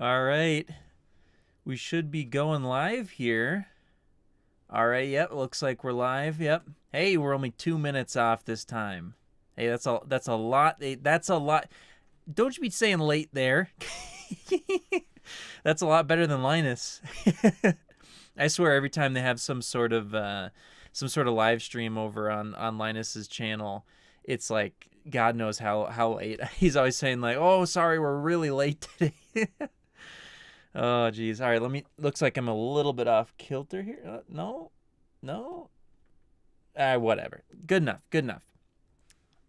All right. We should be going live here. All right, yep, looks like we're live. Yep. Hey, we're only 2 minutes off this time. Hey, that's a lot. Hey, that's a lot. Don't you be saying late there. That's a lot better than Linus. I swear every time they have some sort of live stream over on Linus's channel, it's like God knows how late. He's always saying like, "Oh, sorry, we're really late today." Oh, geez. All right, let me. Looks like I'm a little bit off kilter here. No, no. Whatever. Good enough. Good enough.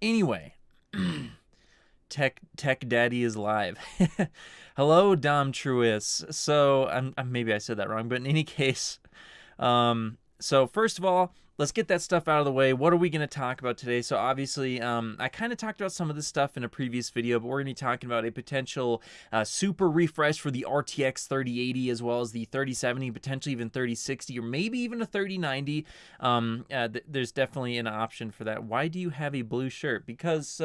Anyway, Tech Daddy is live. Hello, Dom Truis. So maybe I said that wrong, but in any case, so first of all, let's get that stuff out of the way. What are we going to talk about today? So obviously, I kind of talked about some of this stuff in a previous video, but we're going to be talking about a potential super refresh for the RTX 3080 as well as the 3070, potentially even 3060, or maybe even a 3090. There's definitely an option for that. Why do you have a blue shirt? Because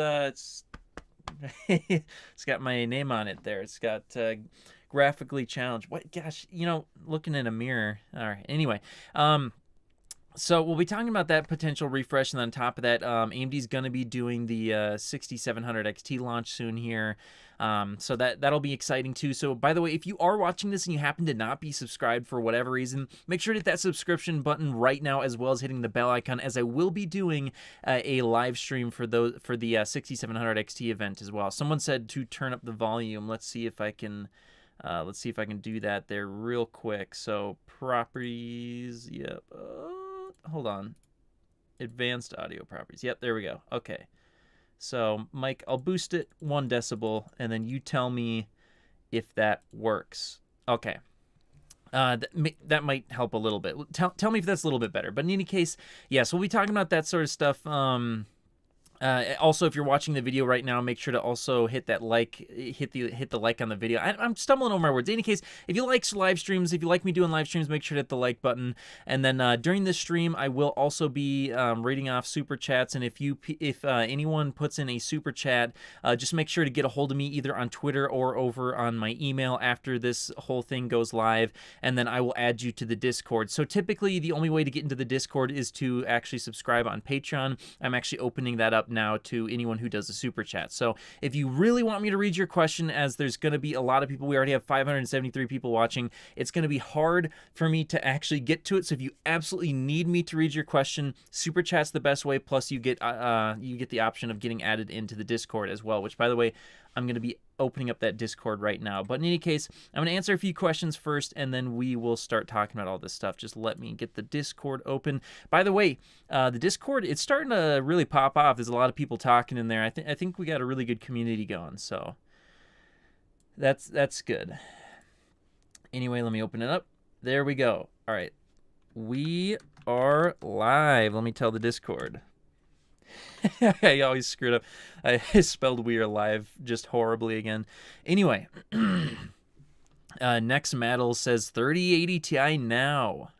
it's got my name on it there. It's got graphically challenged. What? Gosh, looking in a mirror. All right. Anyway, so we'll be talking about that potential refresh, and on top of that, AMD's going to be doing the 6700 XT launch soon here. So that'll be exciting too. So by the way, if you are watching this and you happen to not be subscribed for whatever reason, make sure to hit that subscription button right now, as well as hitting the bell icon, as I will be doing a live stream for the 6700 XT event as well. Someone said to turn up the volume. Let's see if I can do that there real quick. So properties, yep. Hold on. Advanced audio properties. Yep, there we go. Okay. So, Mike, I'll boost it 1 decibel, and then you tell me if that works. Okay. That might help a little bit. Tell me if that's a little bit better. But in any case, yes, we'll be talking about that sort of stuff. Also, if you're watching the video right now, make sure to also hit that hit the like on the video. I'm stumbling over my words. In any case, if you like live streams, if you like me doing live streams, make sure to hit the like button. And then during this stream, I will also be reading off super chats. And if anyone puts in a super chat, just make sure to get a hold of me either on Twitter or over on my email after this whole thing goes live, and then I will add you to the Discord. So typically, the only way to get into the Discord is to actually subscribe on Patreon. I'm actually opening that up now to anyone who does a super chat. So if you really want me to read your question, as there's going to be a lot of people, we already have 573 people watching, it's going to be hard for me to actually get to it. So if you absolutely need me to read your question, super chat's the best way. Plus you get the option of getting added into the Discord as well, which, by the way, I'm going to be opening up that Discord right now. But in any case, I'm going to answer a few questions first, and then we will start talking about all this stuff. Just let me get the Discord open. By the way, the Discord, it's starting to really pop off. There's a lot of people talking in there. I think we got a really good community going, so that's good. Anyway, let me open it up. There we go. All right. We are live. Let me tell the Discord. I always screwed up. I spelled "we are live" just horribly again. Anyway, Next Maddle says 3080 Ti now.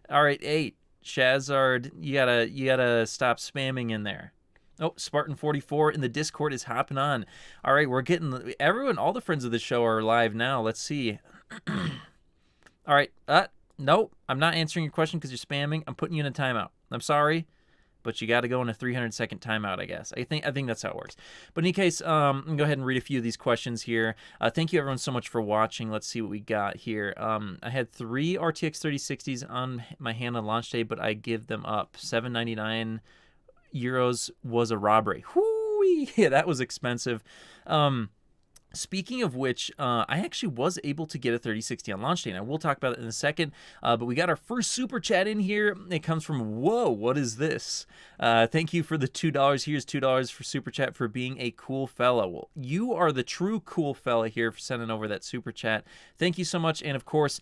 All right, 8 Shazard, you gotta stop spamming in there. Oh, Spartan 44 in the Discord is hopping on. All right, we're getting everyone. All the friends of the show are live now. Let's see. All right. Nope. I'm not answering your question because you're spamming. I'm putting you in a timeout. I'm sorry, but you got to go in a 300-second timeout, I guess. I think that's how it works. But in any case, I'm going to go ahead and read a few of these questions here. Thank you, everyone, so much for watching. Let's see what we got here. I had 3 RTX 3060s on my hand on launch day, but I give them up. 799 euros was a robbery. Whoo! Yeah, that was expensive. Speaking of which, I actually was able to get a 3060 on launch day, and I will talk about it in a second, but we got our first super chat in here. It comes from, whoa, what is this? Thank you for the $2. Here's $2 for super chat for being a cool fella. Well, you are the true cool fella here for sending over that super chat. Thank you so much, and of course,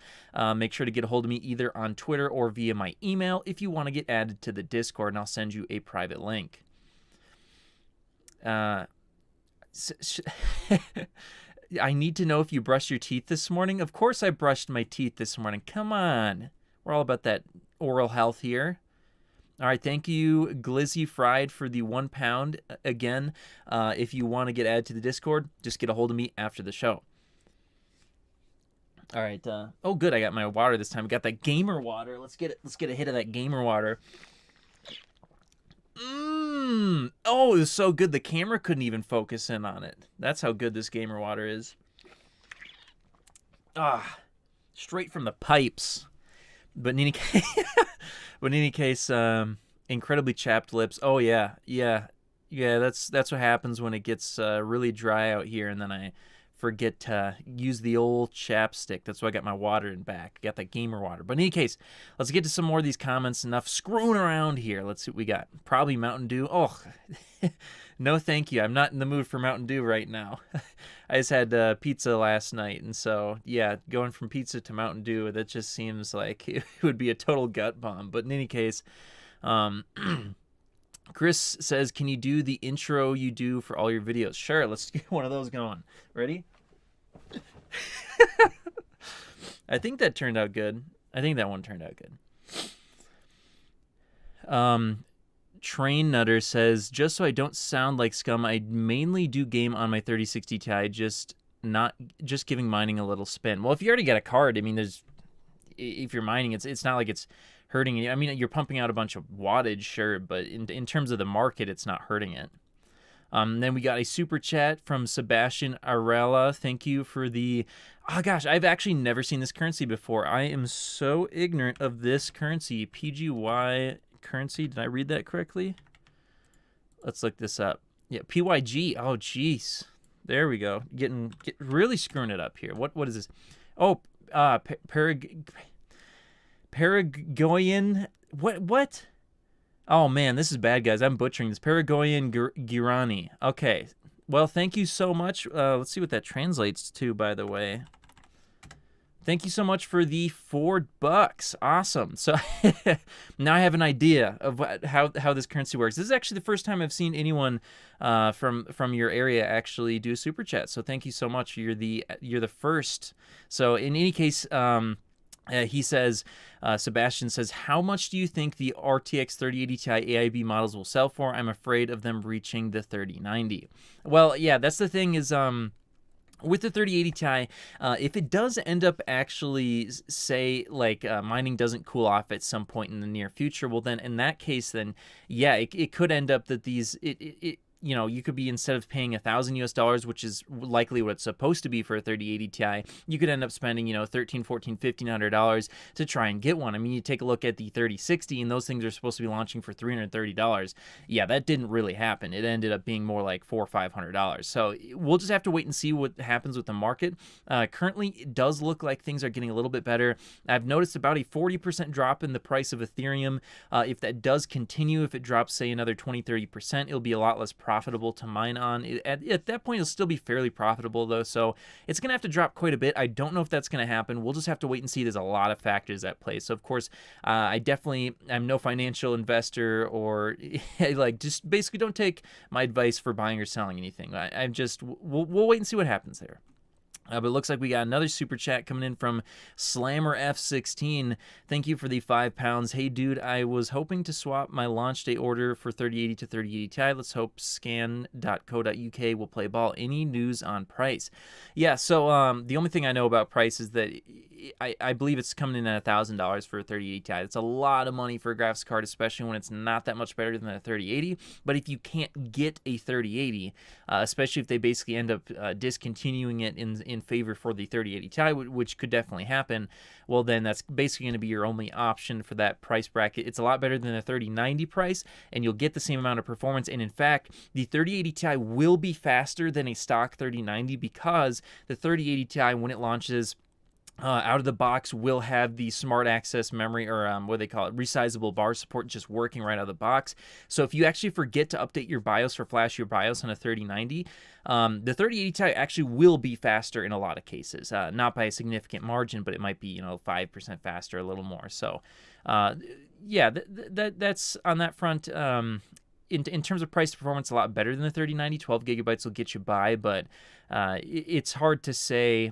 make sure to get a hold of me either on Twitter or via my email if you want to get added to the Discord, and I'll send you a private link. I need to know if you brushed your teeth this morning. Of course I brushed my teeth this morning. Come on. We're all about that oral health here. All right, thank you, Glizzy Fried, for the £1. Again, if you want to get added to the Discord, just get a hold of me after the show. All right. Oh, good. I got my water this time. I got that gamer water. Let's get it. Let's get a hit of that gamer water. Mmm. Oh, it was so good. The camera couldn't even focus in on it. That's how good this gamer water is. Ah, straight from the pipes. But in any case, incredibly chapped lips. Oh yeah, yeah, yeah. That's what happens when it gets really dry out here, and then I forget to use the old chapstick. That's why I got my water in back. Got that gamer water. But in any case, let's get to some more of these comments. Enough screwing around here. Let's see what we got. Probably Mountain Dew. Oh, no thank you. I'm not in the mood for Mountain Dew right now. I just had pizza last night, and so, yeah, going from pizza to Mountain Dew, that just seems like it would be a total gut bomb. But in any case, Chris says, can you do the intro you do for all your videos? Sure, let's get one of those going. Ready? I think that turned out good. I think that one turned out good. Train Nutter says, just so I don't sound like scum, I mainly do game on my 3060 Ti, just giving mining a little spin. Well, if you already got a card, I mean, if you're mining, it's not like it's hurting you. I mean, you're pumping out a bunch of wattage, sure, but in terms of the market, it's not hurting it. Then we got a super chat from Sebastian Arella. Thank you for the... Oh, gosh, I've actually never seen this currency before. I am so ignorant of this currency. PGY currency. Did I read that correctly? Let's look this up. Yeah, PYG. Oh, jeez. There we go. Really screwing it up here. What is this? Oh, Paraguayan... What? Oh, man, this is bad, guys. I'm butchering this. Paraguayan Guarani. Okay. Well, thank you so much. Let's see what that translates to, by the way. Thank you so much for the $4. Awesome. So now I have an idea of how this currency works. This is actually the first time I've seen anyone from your area actually do a super chat. So thank you so much. You're the first. So in any case, he says, Sebastian says, how much do you think the RTX 3080 Ti AIB models will sell for? I'm afraid of them reaching the 3090. Well, yeah, that's the thing is, with the 3080 Ti, if it does end up actually, say, like, mining doesn't cool off at some point in the near future, well, then, in that case, then, yeah, it could end up that these, you know, you could be, instead of paying $1,000 US, which is likely what it's supposed to be for a 3080 Ti, you could end up spending, you know, $1,300, $1,400, $1,500 to try and get one. I mean, you take a look at the 3060, and those things are supposed to be launching for $330. Yeah, that didn't really happen. It ended up being more like $400 or $500. So we'll just have to wait and see what happens with the market. Currently, it does look like things are getting a little bit better. I've noticed about a 40% drop in the price of Ethereum. If that does continue, if it drops, say, another 20-30%, it'll be a lot less profitable to mine on. At that point, it'll still be fairly profitable, though, so it's going to have to drop quite a bit. I don't know if that's going to happen. We'll just have to wait and see. There's a lot of factors at play. So, of course, I'm no financial investor or, like, just basically don't take my advice for buying or selling anything. We'll wait and see what happens there. But it looks like we got another super chat coming in from Slammer F16. Thank you for the £5. Hey, dude, I was hoping to swap my launch day order for 3080 to 3080 Ti. Let's hope scan.co.uk will play ball. Any news on price? Yeah, so the only thing I know about price is that I believe it's coming in at $1,000 for a 3080 Ti. It's a lot of money for a graphics card, especially when it's not that much better than a 3080. But if you can't get a 3080, especially if they basically end up discontinuing it in favor for the 3080 Ti, which could definitely happen, well, then that's basically going to be your only option for that price bracket. It's a lot better than the 3090 price, and you'll get the same amount of performance. And in fact, the 3080 Ti will be faster than a stock 3090 because the 3080 Ti, when it launches, out of the box, will have the smart access memory, or what they call it, resizable bar support, just working right out of the box. So if you actually forget to update your BIOS or flash your BIOS on a 3090, the 3080 Ti actually will be faster in a lot of cases. Not by a significant margin, but it might be, 5% faster, a little more. So, yeah, that's on that front. In terms of price performance, a lot better than the 3090. 12 gigabytes will get you by, but it's hard to say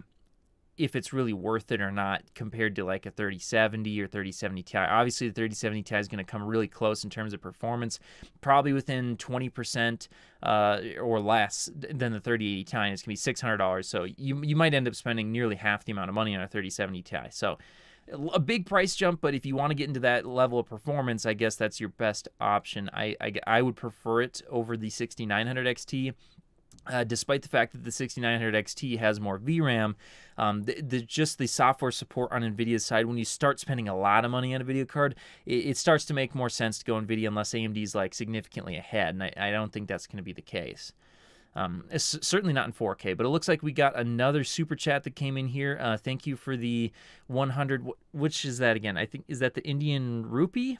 if it's really worth it or not compared to like a 3070 or 3070 Ti. Obviously, the 3070 Ti is going to come really close in terms of performance, probably within 20% or less than the 3080 Ti. And it's going to be $600, so you might end up spending nearly half the amount of money on a 3070 Ti. So a big price jump, but if you want to get into that level of performance, I guess that's your best option. I would prefer it over the 6900 XT. Despite the fact that the 6900 XT has more VRAM, just the software support on NVIDIA's side, when you start spending a lot of money on a video card, it starts to make more sense to go NVIDIA unless AMD's like significantly ahead, and I don't think that's going to be the case. It's certainly not in 4K, but it looks like we got another super chat that came in here. Thank you for the 100. Which is that again? I think, is that the Indian rupee?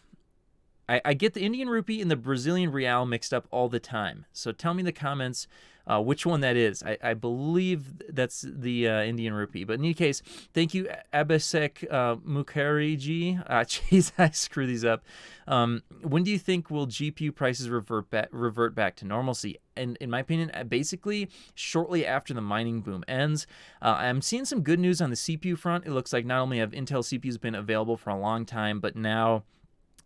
I get the Indian rupee and the Brazilian real mixed up all the time. So tell me in the comments which one that is. I believe that's the Indian rupee. But in any case, thank you, Abesek Mukherjee. Jeez, I screw these up. When do you think will GPU prices revert back to normalcy? And in my opinion, basically shortly after the mining boom ends. I'm seeing some good news on the CPU front. It looks like not only have Intel CPUs been available for a long time, but now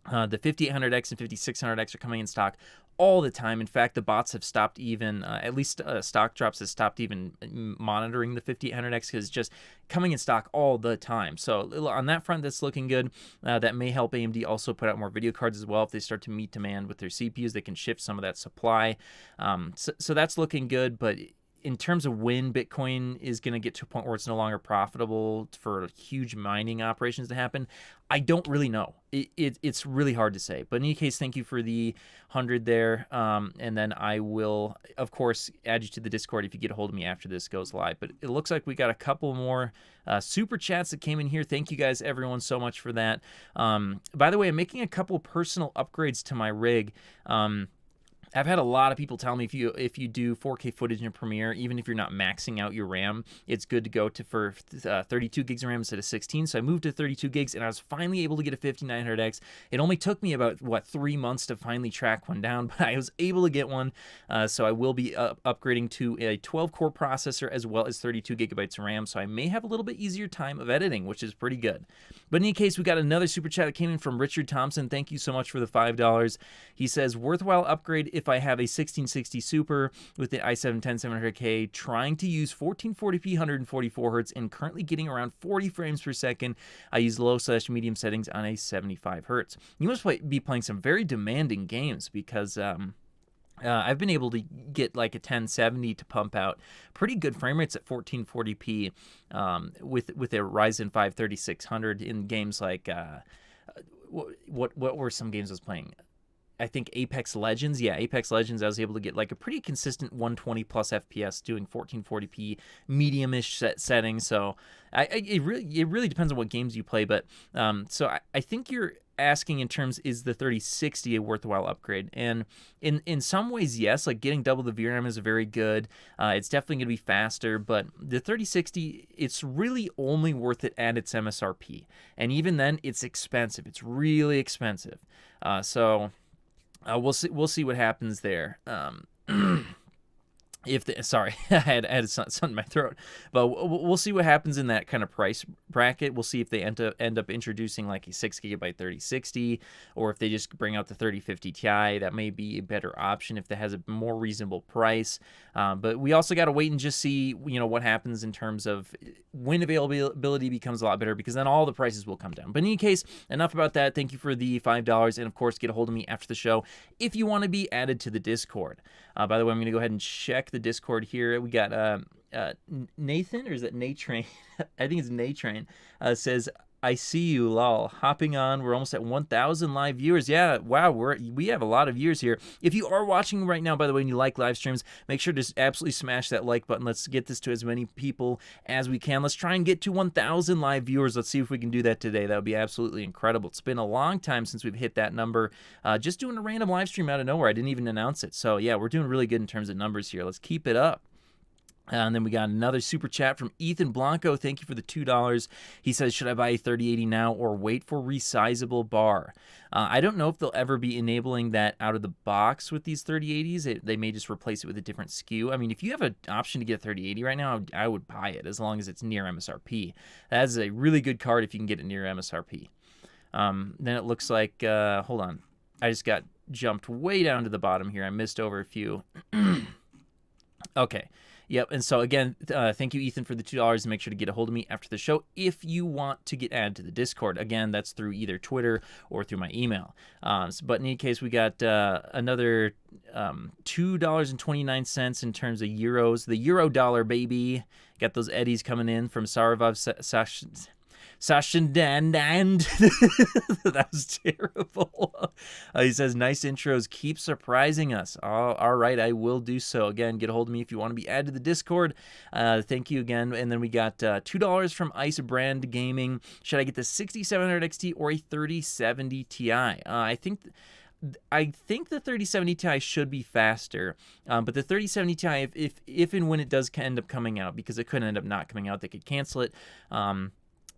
the 5800X and 5600X are coming in stock all the time. In fact, the bots have stopped even, at least Stock Drops has stopped even monitoring the 5800X because it's just coming in stock all the time. So on that front, that's looking good. That may help AMD also put out more video cards as well. If they start to meet demand with their CPUs, they can shift some of that supply. So that's looking good, but in terms of when Bitcoin is going to get to a point where it's no longer profitable for huge mining operations to happen, I don't really know. It's really hard to say. But in any case, thank you for the 100 there. And then I will, of course, add you to the Discord if you get a hold of me after this goes live. But it looks like we got a couple more super chats that came in here. Thank you guys, everyone, so much for that. By the way, I'm making a couple personal upgrades to my rig. I've had a lot of people tell me if you do 4K footage in Premiere, even if you're not maxing out your RAM, it's good to go for 32 gigs of RAM instead of 16. So I moved to 32 gigs, and I was finally able to get a 5900X. It only took me about 3 months to finally track one down, but I was able to get one. So I will be upgrading to a 12-core processor as well as 32 gigabytes of RAM. So I may have a little bit easier time of editing, which is pretty good. But in any case, we got another super chat that came in from Richard Thompson. Thank you so much for the $5. He says, worthwhile upgrade if I have a 1660 Super with the i7-10700K, trying to use 1440p 144 Hz and currently getting around 40 frames per second. I use low/medium settings on a 75 Hz. You must be playing some very demanding games because I've been able to get like a 1070 to pump out pretty good frame rates at 1440p with a Ryzen 5 3600 in games like what were some games I was playing? I think Apex Legends. Yeah, Apex Legends, I was able to get like a pretty consistent 120 plus FPS doing 1440p medium-ish settings. So it really depends on what games you play. But so I think you're asking in terms, is the 3060 a worthwhile upgrade? And in some ways, yes, like getting double the VRAM is very good. It's definitely going to be faster, but the 3060, it's really only worth it at its MSRP. And even then, it's expensive. It's really expensive. We'll see what happens there. Sorry, I had something in my throat, but we'll see what happens in that kind of price bracket. We'll see if they end up introducing like a 6 gigabyte 3060, or if they just bring out the 3050 Ti. That may be a better option if that has a more reasonable price. But we also got to wait and just see, what happens in terms of when availability becomes a lot better, because then all the prices will come down. But in any case, enough about that. Thank you for the $5, and of course, get a hold of me after the show if you want to be added to the Discord. By the way, I'm going to go ahead and check the Discord here. We got Nathan, or is that Natrain? I think it's Natrain. Says, I see you, lol. Hopping on. We're almost at 1,000 live viewers. Yeah, wow, we have a lot of viewers here. If you are watching right now, by the way, and you like live streams, make sure to absolutely smash that like button. Let's get this to as many people as we can. Let's try and get to 1,000 live viewers. Let's see if we can do that today. That would be absolutely incredible. It's been a long time since we've hit that number. Just doing a random live stream out of nowhere. I didn't even announce it. So yeah, we're doing really good in terms of numbers here. Let's keep it up. And then we got another super chat from Ethan Blanco. Thank you for the $2. He says, should I buy a 3080 now or wait for resizable bar? I don't know if they'll ever be enabling that out of the box with these 3080s. They may just replace it with a different SKU. I mean, if you have an option to get a 3080 right now, I would buy it as long as it's near MSRP. That is a really good card if you can get it near MSRP. Then it looks like, hold on. I just got jumped way down to the bottom here. I missed over a few. Okay. Yep, and so again, thank you, Ethan, for the $2, and make sure to get a hold of me after the show if you want to get added to the Discord. Again, that's through either Twitter or through my email. But in any case, we got another $2.29 in terms of euros. The euro dollar, baby. Got those eddies coming in from Saravav Sashandand. That was terrible. He says, nice intros. Keep surprising us. All right, I will do so. Again, get a hold of me if you want to be added to the Discord. Thank you again. And then we got $2 from Ice Brand Gaming. Should I get the 6700 XT or a 3070 Ti? I think the 3070 Ti should be faster, but the 3070 Ti, if and when it does end up coming out, because it could end up not coming out, they could cancel it.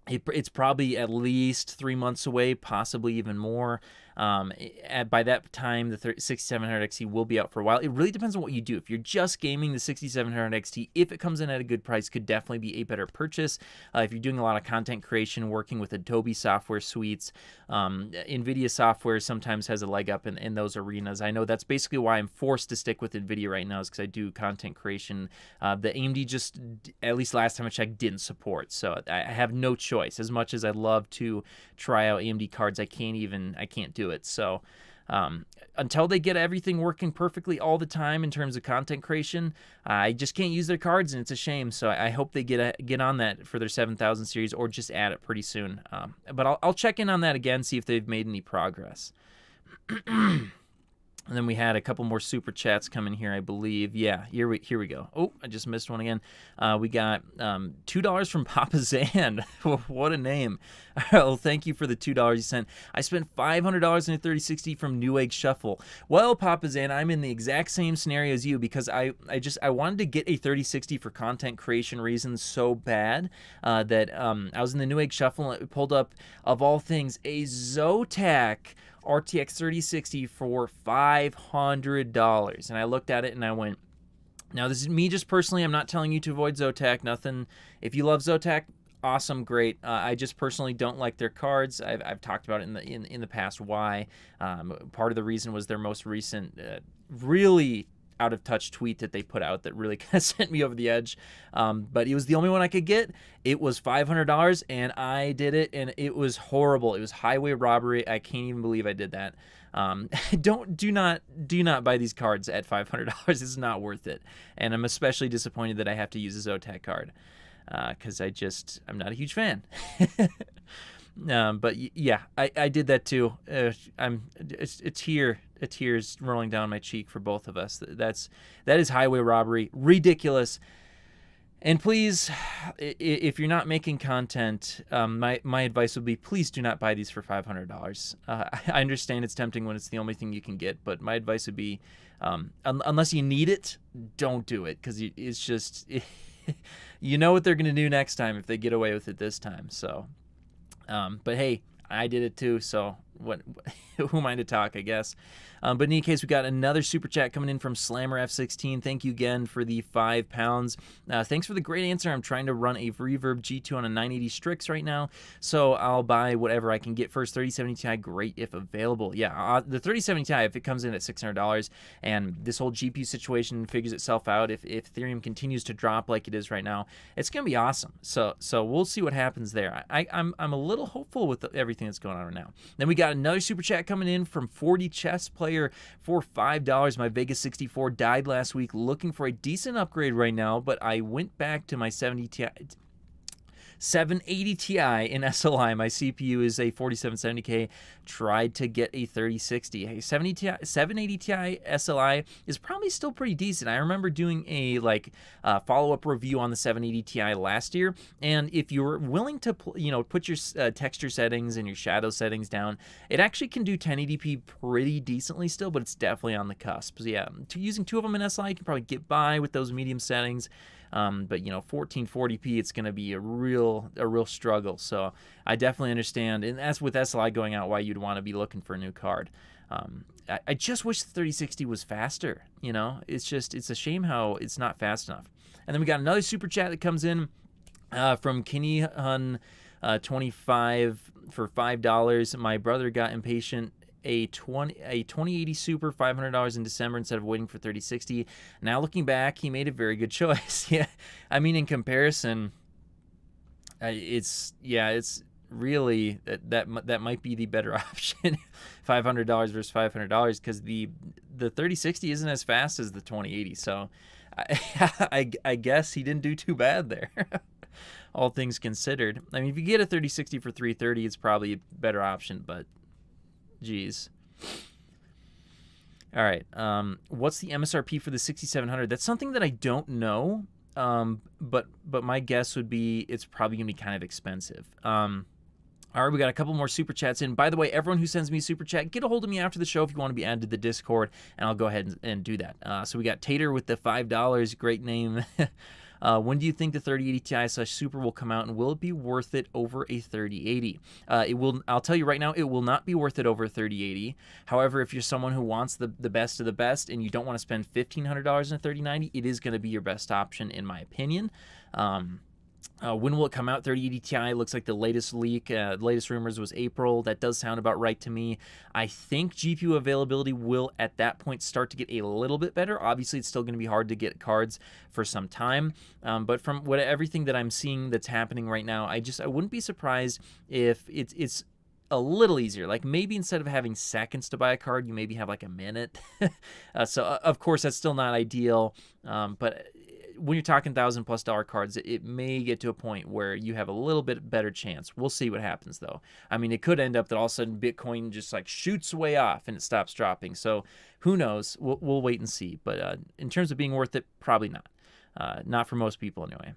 It's probably at least 3 months away, possibly even more. By that time, the 6700 XT will be out for a while. It really depends on what you do. If you're just gaming, the 6700 XT, if it comes in at a good price, could definitely be a better purchase. If you're doing a lot of content creation, working with Adobe software suites, Nvidia software sometimes has a leg up in those arenas. I know that's basically why I'm forced to stick with Nvidia right now, is because I do content creation. The AMD just, at least last time I checked, didn't support. So I have no choice. As much as I love to try out AMD cards, I can't do it. So until they get everything working perfectly all the time in terms of content creation, I just can't use their cards, and it's a shame. So I hope they get on that for their 7000 series, or just add it pretty soon. But I'll check in on that again, see if they've made any progress. And then we had a couple more super chats coming here, I believe. Yeah, here we go. Oh, I just missed one again. We got $2 from Papa Zan. What a name. Well, thank you for the $2 you sent. I spent $500 in a 3060 from Newegg Shuffle. Well, Papa Zan, I'm in the exact same scenario as you, because I wanted to get a 3060 for content creation reasons so bad that I was in the Newegg Shuffle, and it pulled up, of all things, a Zotac RTX 3060 for $500. And I looked at it and I went, now this is me just personally, I'm not telling you to avoid Zotac, nothing. If you love Zotac, awesome, great. I just personally don't like their cards. I've talked about it in the past why. Part of the reason was their most recent really out of touch tweet that they put out that really kind of sent me over the edge. But it was the only one I could get. It was $500 and I did it, and it was horrible. It was highway robbery. I can't even believe I did that. Do not buy these cards at $500. It's not worth it. And I'm especially disappointed that I have to use a Zotac card, because I'm not a huge fan. But yeah, I did that too. A tear's rolling down my cheek for both of us. That is highway robbery, ridiculous. And please, if you're not making content, my advice would be, please do not buy these for $500. I understand it's tempting when it's the only thing you can get, but my advice would be, unless you need it, don't do it, because it's just, you know what they're going to do next time if they get away with it this time. So, but hey, I did it too, so who am I to talk, I guess. But in any case, we got another super chat coming in from Slammer F16. Thank you again for the £5. Thanks for the great answer. I'm trying to run a Reverb G2 on a 980 Strix right now, so I'll buy whatever I can get first. 3070 Ti, great if available. Yeah, the 3070 Ti, if it comes in at $600 and this whole GPU situation figures itself out, if Ethereum continues to drop like it is right now, it's going to be awesome. So we'll see what happens there. I'm a little hopeful with everything that's going on right now. Then we got another super chat coming in from 40 Chess Player for $5. My Vegas 64 died last week. Looking for a decent upgrade right now, but I went back to my 780 Ti in SLI. My CPU is a 4770K. Tried to get a 3060. Hey, 780 Ti SLI is probably still pretty decent. I remember doing a follow-up review on the 780 Ti last year, and if you're willing to put your texture settings and your shadow settings down, it actually can do 1080p pretty decently still, but it's definitely on the cusp. So yeah, using two of them in SLI, you can probably get by with those medium settings. But 1440p, it's going to be a real struggle. So I definitely understand, and that's with SLI going out, why you'd want to be looking for a new card. I just wish the 3060 was faster. It's a shame how it's not fast enough. And then we got another super chat that comes in from Kinney Hun 25 for $5. My brother got impatient. A 2080 Super, $500 in December instead of waiting for 3060. Now looking back, he made a very good choice. Yeah, I mean, in comparison, it's really that might be the better option. $500 versus $500, because the 3060 isn't as fast as the 2080. So I guess he didn't do too bad there. All things considered. I mean, if you get a 3060 for $330, it's probably a better option, but geez. All right. What's the MSRP for the 6700? That's something that I don't know. But my guess would be it's probably gonna be kind of expensive. All right, we got a couple more super chats in. By the way, everyone who sends me a super chat, get a hold of me after the show if you want to be added to the Discord, and I'll go ahead and do that. So we got Tater with the $5. Great name. When do you think the 3080 Ti/Super will come out, and will it be worth it over a 3080? It will. I'll tell you right now, it will not be worth it over a 3080. However, if you're someone who wants the best of the best and you don't want to spend $1,500 in a 3090, it is going to be your best option, in my opinion. When will it come out? 3080 Ti looks like the latest leak, latest rumors was April. That does sound about right to me. I think GPU availability will at that point start to get a little bit better. Obviously, it's still going to be hard to get cards for some time. But from everything that I'm seeing that's happening right now, I wouldn't be surprised if it's a little easier. Like maybe instead of having seconds to buy a card, you maybe have like a minute. So of course that's still not ideal, but when you're talking $1,000+ cards, it may get to a point where you have a little bit better chance. We'll see what happens, though. I mean, it could end up that all of a sudden Bitcoin just like shoots way off and it stops dropping. So who knows? We'll wait and see. But in terms of being worth it, probably not. Not for most people, anyway.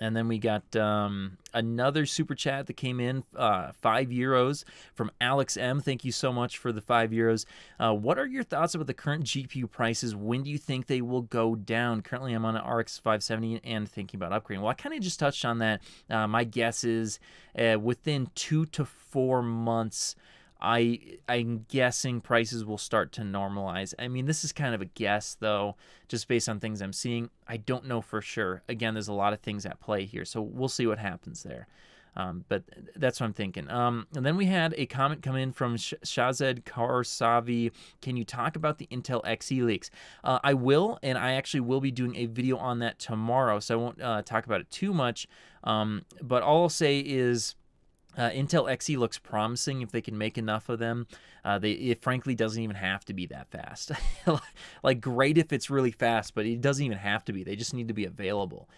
And then we got another super chat that came in, €5 from Alex M. Thank you so much for the €5. What are your thoughts about the current GPU prices? When do you think they will go down? Currently, I'm on an RX 570 and thinking about upgrading. Well, I kind of just touched on that. My guess is within 2 to 4 months, I'm guessing prices will start to normalize. I mean, this is kind of a guess, though, just based on things I'm seeing. I don't know for sure. Again, there's a lot of things at play here, so we'll see what happens there. But that's what I'm thinking. And then we had a comment come in from Shazed Karsavi. Can you talk about the Intel Xe leaks? I will, and I actually will be doing a video on that tomorrow, so I won't talk about it too much. But all I'll say is Intel Xe looks promising if they can make enough of them. It frankly doesn't even have to be that fast. Like great if it's really fast, but it doesn't even have to be. They just need to be available.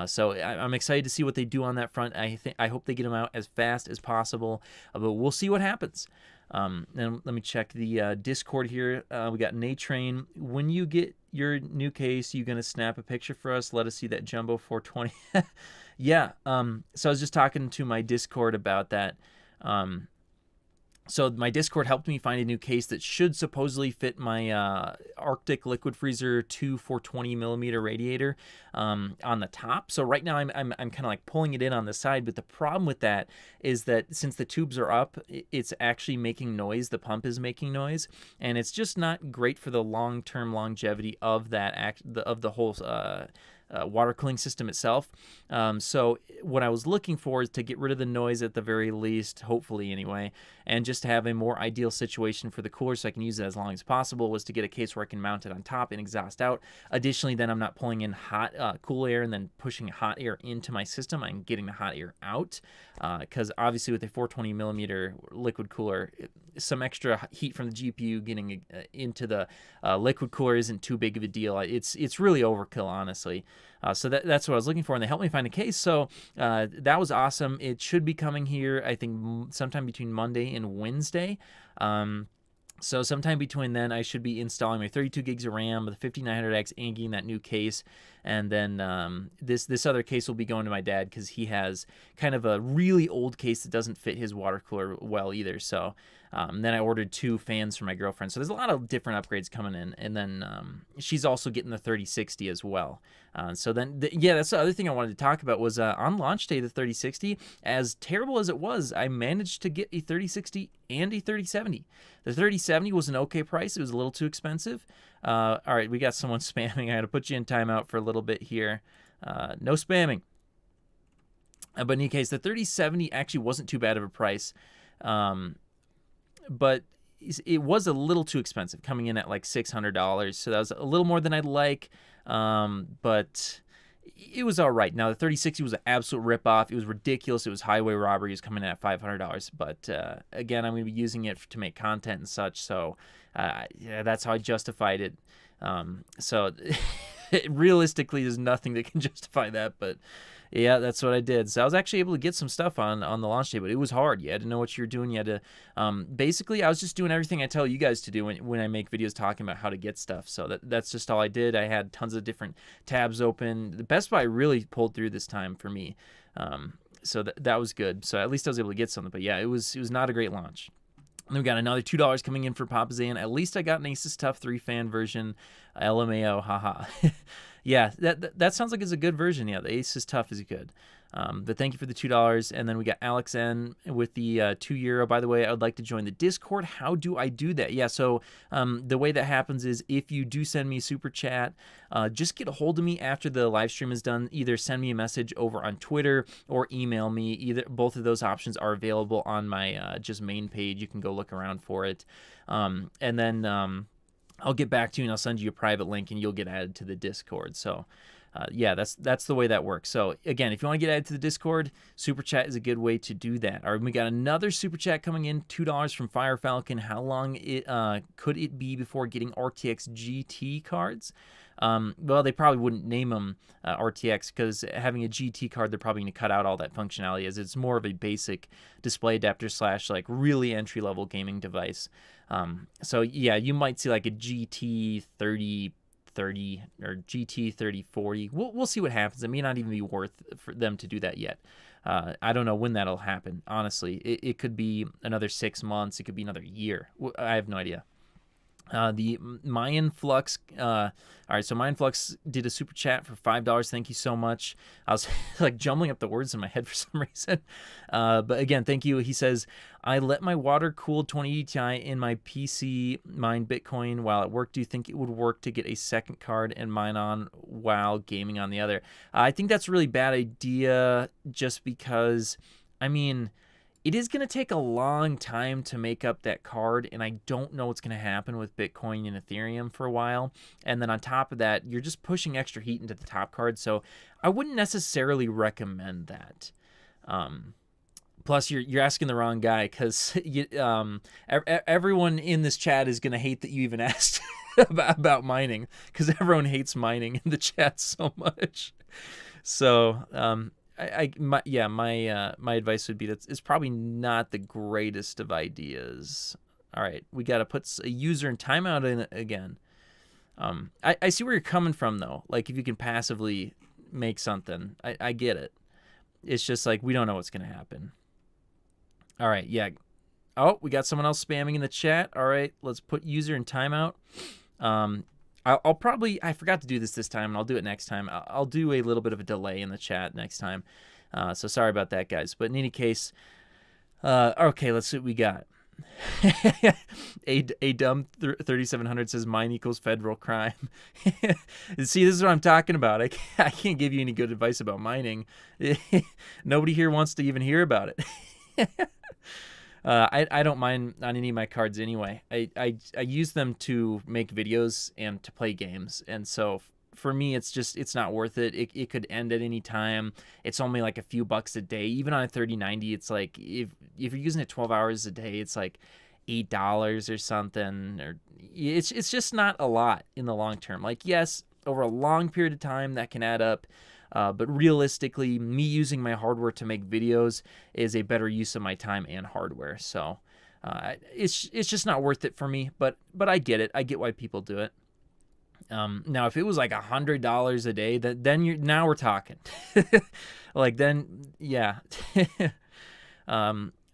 So I'm excited to see what they do on that front. I hope they get them out as fast as possible, but we'll see what happens. And let me check the Discord here. We got Nate Train. When you get your new case, you gonna snap a picture for us? Let us see that jumbo 420. Yeah. So I was just talking to my Discord about that. So my Discord helped me find a new case that should supposedly fit my Arctic Liquid Freezer 2 420mm radiator on the top. So right now I'm kind of like pulling it in on the side, but the problem with that is that since the tubes are up, it's actually making noise. The pump is making noise, and it's just not great for the long-term longevity of that of the whole water cooling system itself. So what I was looking for is to get rid of the noise at the very least, hopefully anyway, and just to have a more ideal situation for the cooler so I can use it as long as possible, was to get a case where I can mount it on top and exhaust out. Additionally, then I'm not pulling in hot cool air and then pushing hot air into my system. I'm getting the hot air out because obviously with a 420mm liquid cooler, some extra heat from the GPU getting into the liquid cooler isn't too big of a deal. It's really overkill, honestly. So that's what I was looking for, and they helped me find a case. So that was awesome. It should be coming here, I think, sometime between Monday and Wednesday. So sometime between then, I should be installing my 32 gigs of RAM with the 5900X and getting that new case. and then this other case will be going to my dad because he has kind of a really old case that doesn't fit his water cooler well either. So then I ordered 2 fans for my girlfriend. So there's a lot of different upgrades coming in, and then she's also getting the 3060 as well. So then, yeah, that's the other thing I wanted to talk about was on launch day, the 3060, as terrible as it was, I managed to get a 3060 and a 3070. The 3070 was an okay price. It was a little too expensive. All right, we got someone spamming. I had to put you in timeout for a little bit here. No spamming. But in any case, the 3070 actually wasn't too bad of a price. But it was a little too expensive, coming in at like $600. So that was a little more than I'd like. But it was all right. Now, the 3060 was an absolute ripoff. It was ridiculous. It was highway robbery. It was coming in at $500. But again, I'm going to be using it to make content and such. So yeah, that's how I justified it. So realistically, there's nothing that can justify that. But yeah, that's what I did. So I was actually able to get some stuff on the launch day, but it was hard. You had to know what you were doing. You had to basically, I was just doing everything I tell you guys to do when I make videos talking about how to get stuff. So that's just all I did. I had tons of different tabs open. The Best Buy really pulled through this time for me. So that was good. So at least I was able to get something. But yeah, it was not a great launch. And then we got another $2 coming in for Papa Zan. At least I got an Asus Tough 3-fan version. LMAO, haha. Yeah, that sounds like it's a good version. Yeah, the Asus Tough is good. But thank you for the $2. And then we got Alex N with the €2. By the way, I would like to join the Discord. How do I do that? Yeah, so the way that happens is if you do send me a super chat, just get a hold of me after the live stream is done. Either send me a message over on Twitter or email me. Both of those options are available on my just main page. You can go look around for it. And then I'll get back to you and I'll send you a private link and you'll get added to the Discord. So yeah, that's the way that works. So again, if you want to get added to the Discord, Super Chat is a good way to do that. All right, we got another Super Chat coming in, $2 from Fire Falcon. How long could it be before getting RTX GT cards? Well, they probably wouldn't name them RTX because having a GT card, they're probably going to cut out all that functionality as it's more of a basic display adapter / like really entry-level gaming device. So yeah, you might see like a GT 3030 or GT 3040. We'll see what happens. It may not even be worth for them to do that yet. I don't know when that'll happen. Honestly, it could be another 6 months. It could be another year. I have no idea. The Mayan Flux, all right, so Mayan Flux did a super chat for $5. Thank you so much. I was like jumbling up the words in my head for some reason. But again, thank you. He says, I let my water-cooled 2080 Ti in my PC mine Bitcoin while at work. Do you think it would work to get a second card and mine on while gaming on the other? I think that's a really bad idea just because, I mean, it is going to take a long time to make up that card, and I don't know what's going to happen with Bitcoin and Ethereum for a while. And then on top of that, you're just pushing extra heat into the top card, so I wouldn't necessarily recommend that. Plus, you're asking the wrong guy because everyone in this chat is going to hate that you even asked about mining because everyone hates mining in the chat so much. So, my advice would be that it's probably not the greatest of ideas. All right, we got to put a user in timeout in again. I see where you're coming from though. Like if you can passively make something, I get it. It's just like we don't know what's gonna happen. All right, yeah. Oh, we got someone else spamming in the chat. All right, let's put user in timeout. I'll probably, I forgot to do this time, and I'll do it next time. I'll do a little bit of a delay in the chat next time. So sorry about that, guys. But in any case, okay, let's see what we got. a dumb 3700 says mine equals federal crime. See, this is what I'm talking about. I can't give you any good advice about mining. Nobody here wants to even hear about it. I don't mine on any of my cards anyway. I use them to make videos and to play games, and so for me it's not worth it. It could end at any time. It's only like a few bucks a day. Even on a 3090, it's like if you're using it 12 hours a day, it's like $8 or something, or it's just not a lot in the long term. Like yes, over a long period of time that can add up. But realistically, me using my hardware to make videos is a better use of my time and hardware. So it's just not worth it for me. But I get it. I get why people do it. Now, if it was like $100 a day, now we're talking. Like then, yeah.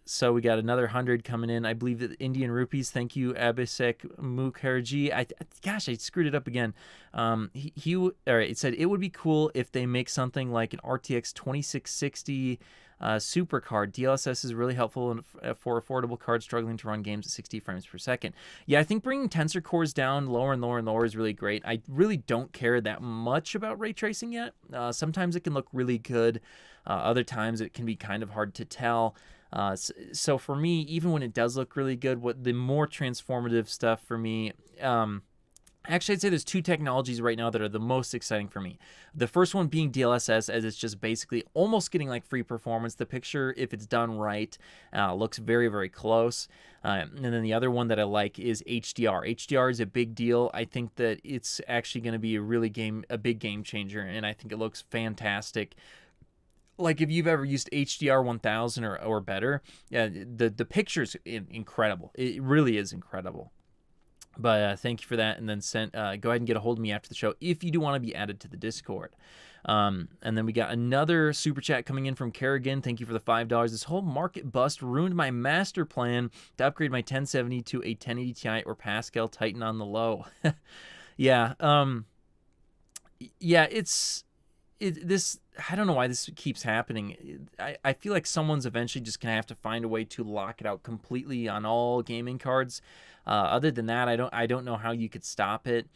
So we got another 100 coming in. I believe that Indian rupees. Thank you, Abhishek Mukherjee. Gosh, I screwed it up again. All right. It said it would be cool if they make something like an RTX 2660 super card. DLSS is really helpful for affordable cards struggling to run games at 60 frames per second. Yeah, I think bringing tensor cores down lower and lower and lower is really great. I really don't care that much about ray tracing yet. Sometimes it can look really good. Other times it can be kind of hard to tell. So for me, even when it does look really good, what the more transformative stuff for me, actually, I'd say there's two technologies right now that are the most exciting for me. The first one being DLSS, as it's just basically almost getting like free performance. The picture, if it's done right, looks very, very close. And then the other one that I like is HDR. HDR is a big deal. I think that it's actually going to be a big game changer, and I think it looks fantastic. Like if you've ever used HDR 1000 or better, yeah, the picture's incredible. It really is incredible. But thank you for that, and then go ahead and get a hold of me after the show if you do want to be added to the Discord. And then we got another super chat coming in from Kerrigan. Thank you for the $5. This whole market bust ruined my master plan to upgrade my 1070 to a 1080 Ti or Pascal Titan on the low. Yeah. Yeah. This, I don't know why this keeps happening. I feel like someone's eventually just gonna have to find a way to lock it out completely on all gaming cards. Other than that, I don't know how you could stop it.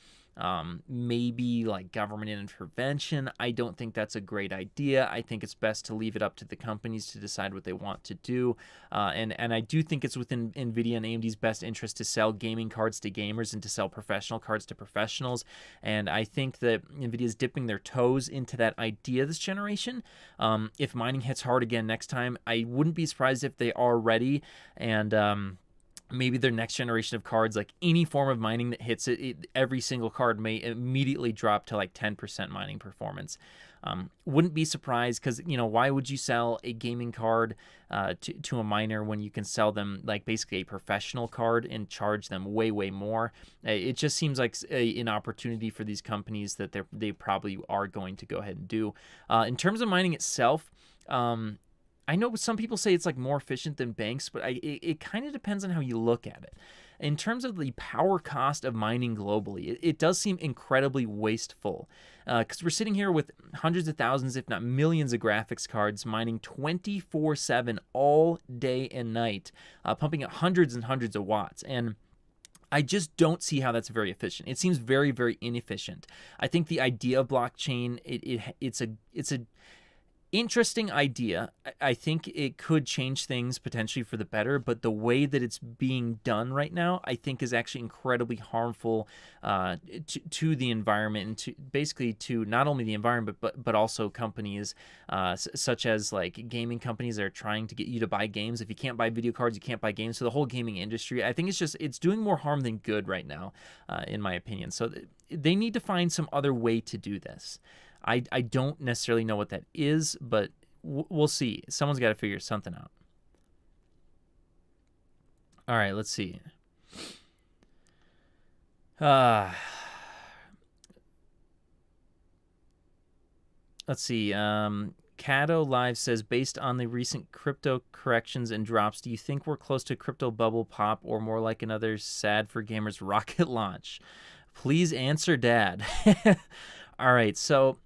Maybe like government intervention. I don't think that's a great idea. I think it's best to leave it up to the companies to decide what they want to do. And I do think it's within Nvidia and AMD's best interest to sell gaming cards to gamers and to sell professional cards to professionals. And I think that Nvidia is dipping their toes into that idea this generation. If mining hits hard again next time, I wouldn't be surprised if they are ready. And maybe their next generation of cards, like any form of mining that hits it, every single card may immediately drop to like 10% mining performance. Wouldn't be surprised, because, why would you sell a gaming card to a miner when you can sell them like basically a professional card and charge them way, way more? It just seems like an opportunity for these companies that they probably are going to go ahead and do. In terms of mining itself, I know some people say it's like more efficient than banks, but it kind of depends on how you look at it. In terms of the power cost of mining globally, it does seem incredibly wasteful, because we're sitting here with hundreds of thousands, if not millions of graphics cards mining 24/7 all day and night, pumping out hundreds and hundreds of watts. And I just don't see how that's very efficient. It seems very, very inefficient. I think the idea of blockchain, it's a interesting idea. I think it could change things potentially for the better, but the way that it's being done right now, I think, is actually incredibly harmful to the environment, and to not only the environment but also companies such as like gaming companies that are trying to get you to buy games. If you can't buy video cards, you can't buy games. So the whole gaming industry, I think it's doing more harm than good right now, in my opinion. So they need to find some other way to do this. I don't necessarily know what that is, but we'll see. Someone's got to figure something out. All right, let's see. Let's see. Cato Live says, based on the recent crypto corrections and drops, do you think we're close to a crypto bubble pop, or more like another sad for gamers rocket launch? Please answer, Dad. All right, so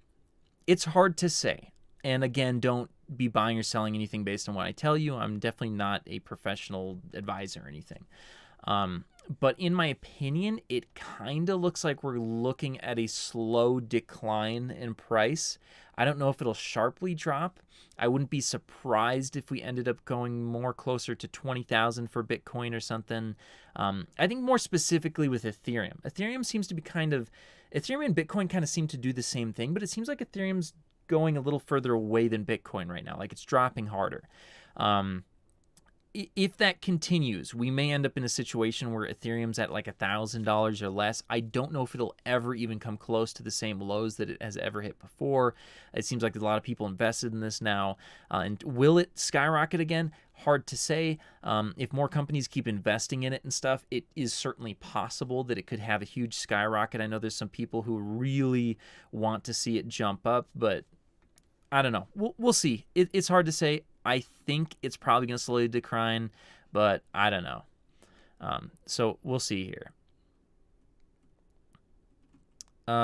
it's hard to say. And again, don't be buying or selling anything based on what I tell you. I'm definitely not a professional advisor or anything. But in my opinion, it kind of looks like we're looking at a slow decline in price. I don't know if it'll sharply drop. I wouldn't be surprised if we ended up going more closer to 20,000 for Bitcoin or something. I think more specifically with Ethereum. Ethereum and Bitcoin kind of seem to do the same thing, but it seems like Ethereum's going a little further away than Bitcoin right now. Like, it's dropping harder. if that continues, we may end up in a situation where Ethereum's at like $1,000 or less. I don't know if it'll ever even come close to the same lows that it has ever hit before. It seems like there's a lot of people invested in this now. And will it skyrocket again? Hard to say. If more companies keep investing in it and stuff, it is certainly possible that it could have a huge skyrocket. I know there's some people who really want to see it jump up, but I don't know. We'll see. It's hard to say. I think it's probably going to slowly decline, but I don't know. So we'll see here.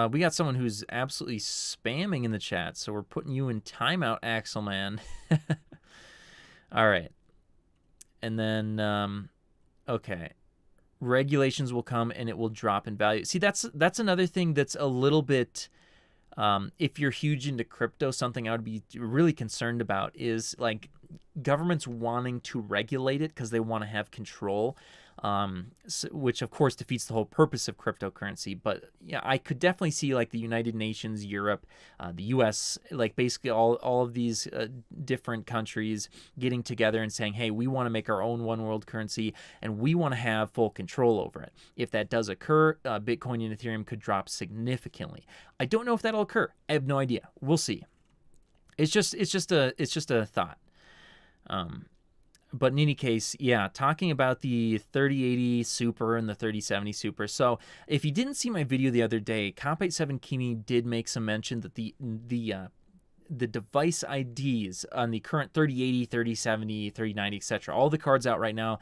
We got someone who's absolutely spamming in the chat, so we're putting you in timeout, Axelman. All right. And then, okay. Regulations will come and it will drop in value. See, that's another thing that's a little bit... if you're huge into crypto, something I would be really concerned about is like governments wanting to regulate it because they want to have control, which of course defeats the whole purpose of cryptocurrency. But yeah, I could definitely see like the United Nations, Europe, the US, like basically all of these different countries getting together and saying, hey, we want to make our own one world currency and we want to have full control over it. If that does occur, Bitcoin and Ethereum could drop significantly. I don't know if that'll occur. I have no idea. We'll see. It's just a thought. But in any case, yeah, talking about the 3080 Super and the 3070 Super. So if you didn't see my video the other day, Comp87 Kimi did make some mention that the device IDs on the current 3080, 3070, 3090, etc., all the cards out right now,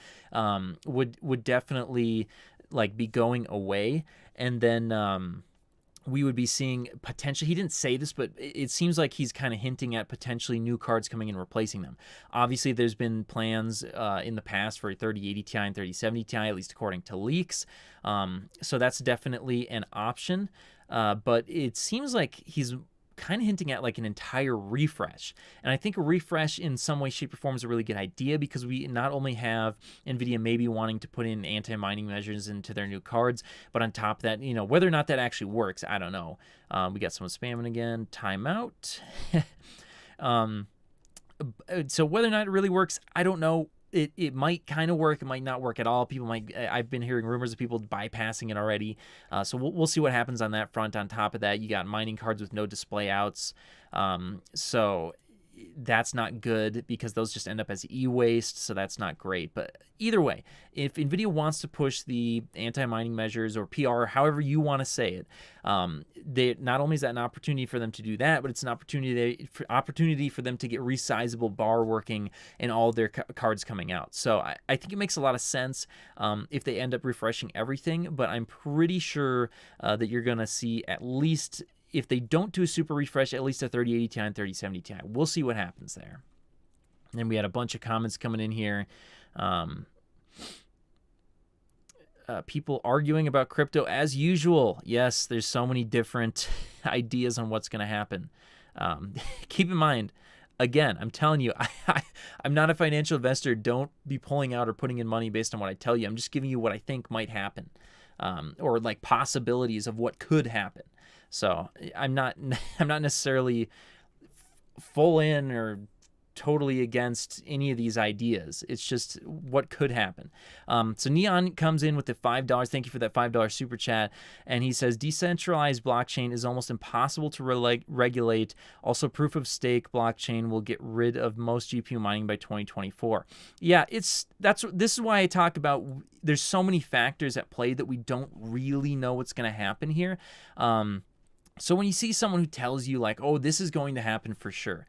would definitely like be going away, and then we would be seeing potentially, he didn't say this, but it seems like he's kind of hinting at potentially new cards coming and replacing them. Obviously, there's been plans in the past for 3080 Ti and 3070 Ti, at least according to leaks. So that's definitely an option. But it seems like he's kind of hinting at like an entire refresh. And I think a refresh in some way, shape, or form is a really good idea because we not only have Nvidia maybe wanting to put in anti-mining measures into their new cards, but on top of that, you know, whether or not that actually works, I don't know. We got someone spamming again. Timeout. So whether or not it really works, I don't know. It might kind of work. It might not work at all. People might. I've been hearing rumors of people bypassing it already. So we'll see what happens on that front. On top of that, you got mining cards with no display outs. So that's not good because those just end up as e-waste. So that's not great. But either way, if Nvidia wants to push the anti-mining measures or PR, however you want to say it, not only is that an opportunity for them to do that, but it's an opportunity for them to get resizable bar working in all of their cards coming out. So I think it makes a lot of sense if they end up refreshing everything, but I'm pretty sure that you're going to see at least, if they don't do a super refresh, at least a 3080 Ti and 3070 Ti. We'll see what happens there. And we had a bunch of comments coming in here. People arguing about crypto as usual. Yes, there's so many different ideas on what's going to happen. Keep in mind, again, I'm telling you, I'm not a financial investor. Don't be pulling out or putting in money based on what I tell you. I'm just giving you what I think might happen, or like possibilities of what could happen. So I'm not necessarily full in or totally against any of these ideas. It's just what could happen. So Neon comes in with the $5. Thank you for that $5 super chat. And he says, decentralized blockchain is almost impossible to regulate. Also, proof of stake blockchain will get rid of most GPU mining by 2024. Yeah, this is why I talk about there's so many factors at play that we don't really know what's going to happen here. So when you see someone who tells you like, oh, this is going to happen for sure,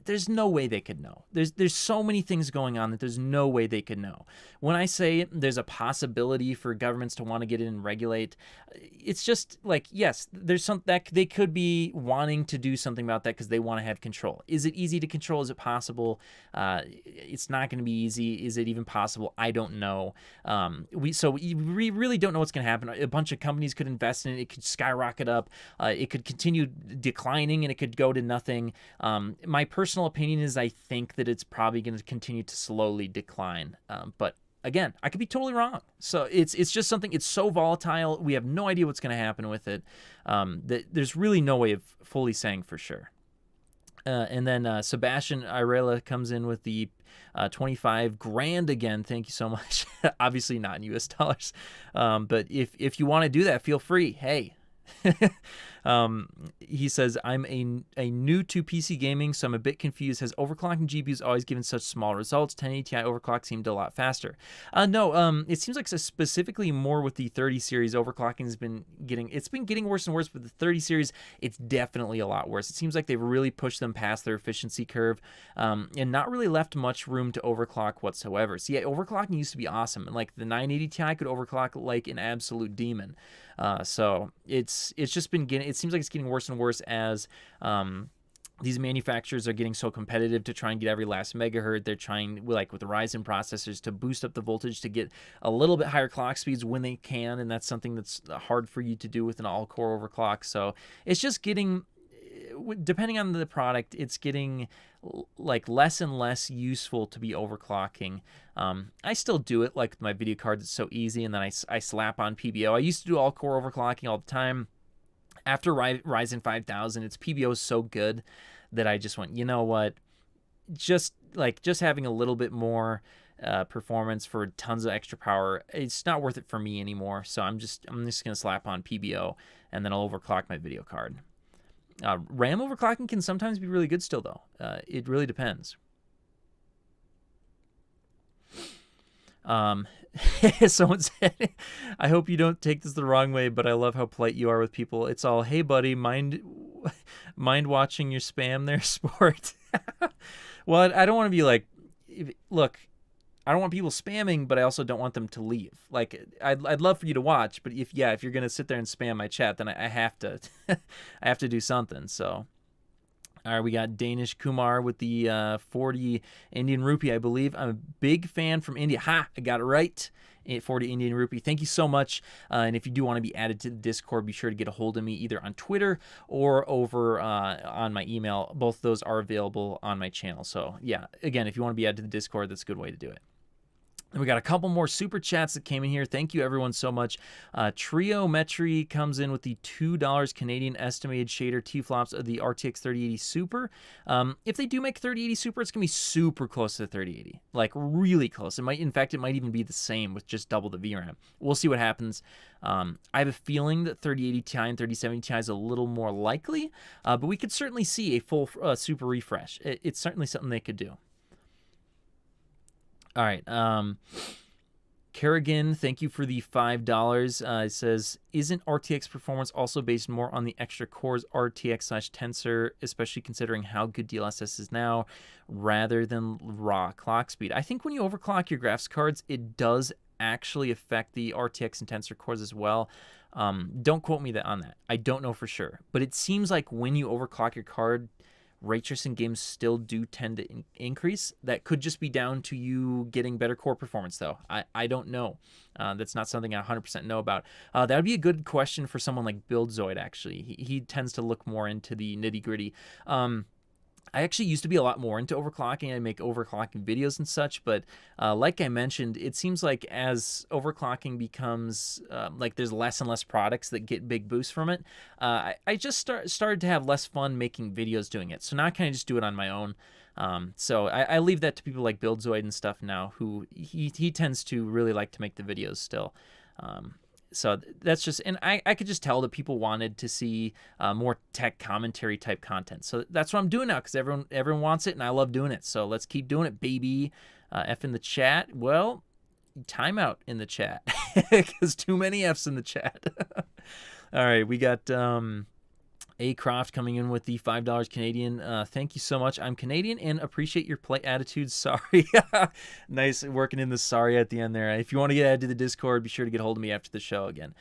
there's no way they could know. There's so many things going on that there's no way they could know. When I say there's a possibility for governments to want to get in and regulate, it's just like, yes, there's some that they could be wanting to do something about that because they want to have control. Is it easy to control? Is it possible? It's not going to be easy. Is it even possible? I don't know. We really don't know what's going to happen. A bunch of companies could invest in it. It could skyrocket up. It could continue declining and it could go to nothing. My personal opinion is I think that it's probably going to continue to slowly decline. But again, I could be totally wrong. So it's just something, it's so volatile. We have no idea what's going to happen with it. That there's really no way of fully saying for sure. And then Sebastian Irela comes in with the 25 grand again. Thank you so much. Obviously not in US dollars. But if you want to do that, feel free. Hey. He says, I'm a new to PC gaming, so I'm a bit confused. Has overclocking GPUs always given such small results? 1080 Ti overclock seemed a lot faster. No, it seems like specifically more with the 30 series, overclocking has been getting worse and worse, but the 30 series, it's definitely a lot worse. It seems like they've really pushed them past their efficiency curve, and not really left much room to overclock whatsoever. So yeah, overclocking used to be awesome, and like the 980 Ti could overclock like an absolute demon. So it's just been it seems like it's getting worse and worse as these manufacturers are getting so competitive to try and get every last megahertz. They're trying, like with the Ryzen processors, to boost up the voltage to get a little bit higher clock speeds when they can, and that's something that's hard for you to do with an all-core overclock. So it's just getting, depending on the product, it's getting like less and less useful to be overclocking. I still do it, like with my video cards, it's so easy, and then I slap on PBO. I used to do all-core overclocking all the time. After Ryzen 5000, its PBO is so good that I just went, you know what, just having a little bit more performance for tons of extra power, it's not worth it for me anymore. So I'm just gonna slap on PBO, and then I'll overclock my video card. RAM overclocking can sometimes be really good still, though. It really depends. Someone said, I hope you don't take this the wrong way, but I love how polite you are with people. It's all, hey buddy, mind watching your spam there, sport. Well, I don't want to be like, look, I don't want people spamming, but I also don't want them to leave. Like, I'd love for you to watch, but if you're gonna sit there and spam my chat, then I have to I have to do something. So all right, we got Danish Kumar with the 40 Indian rupee, I believe. I'm a big fan from India. Ha! I got it right. 40 Indian rupee. Thank you so much. And if you do want to be added to the Discord, be sure to get a hold of me either on Twitter or over on my email. Both of those are available on my channel. So yeah, again, if you want to be added to the Discord, that's a good way to do it. And we got a couple more super chats that came in here. Thank you, everyone, so much. Triometry comes in with the $2 Canadian estimated shader T-flops of the RTX 3080 Super. If they do make 3080 Super, it's going to be super close to the 3080. Like, really close. In fact, it might even be the same with just double the VRAM. We'll see what happens. I have a feeling that 3080 Ti and 3070 Ti is a little more likely, but we could certainly see a full super refresh. It's certainly something they could do. All right. Kerrigan, thank you for the $5. It says, isn't RTX performance also based more on the extra cores RTX/Tensor, especially considering how good DLSS is now, rather than raw clock speed? I think when you overclock your graphics cards, it does actually affect the RTX and Tensor cores as well. Don't quote me on that. I don't know for sure. But it seems like when you overclock your card, ray tracing games still do tend to increase. That could just be down to you getting better core performance, though. I don't know. That's not something I 100% know about. That would be a good question for someone like BuildZoid, actually. He tends to look more into the nitty-gritty. I actually used to be a lot more into overclocking. I make overclocking videos and such, but like I mentioned, it seems like as overclocking becomes, like there's less and less products that get big boosts from it, I just started to have less fun making videos doing it. So now I kind of just do it on my own. So I leave that to people like BuildZoid and stuff now, who he tends to really like to make the videos still. So that's just, and I could just tell that people wanted to see more tech commentary type content. So that's what I'm doing now, because everyone wants it, and I love doing it. So let's keep doing it, baby. F in the chat. Well, timeout in the chat, because too many Fs in the chat. All right, we got A. Croft coming in with the $5 Canadian. Thank you so much. I'm Canadian and appreciate your play attitude. Sorry. Nice working in the sorry at the end there. If you want to get added to the Discord, be sure to get a hold of me after the show again.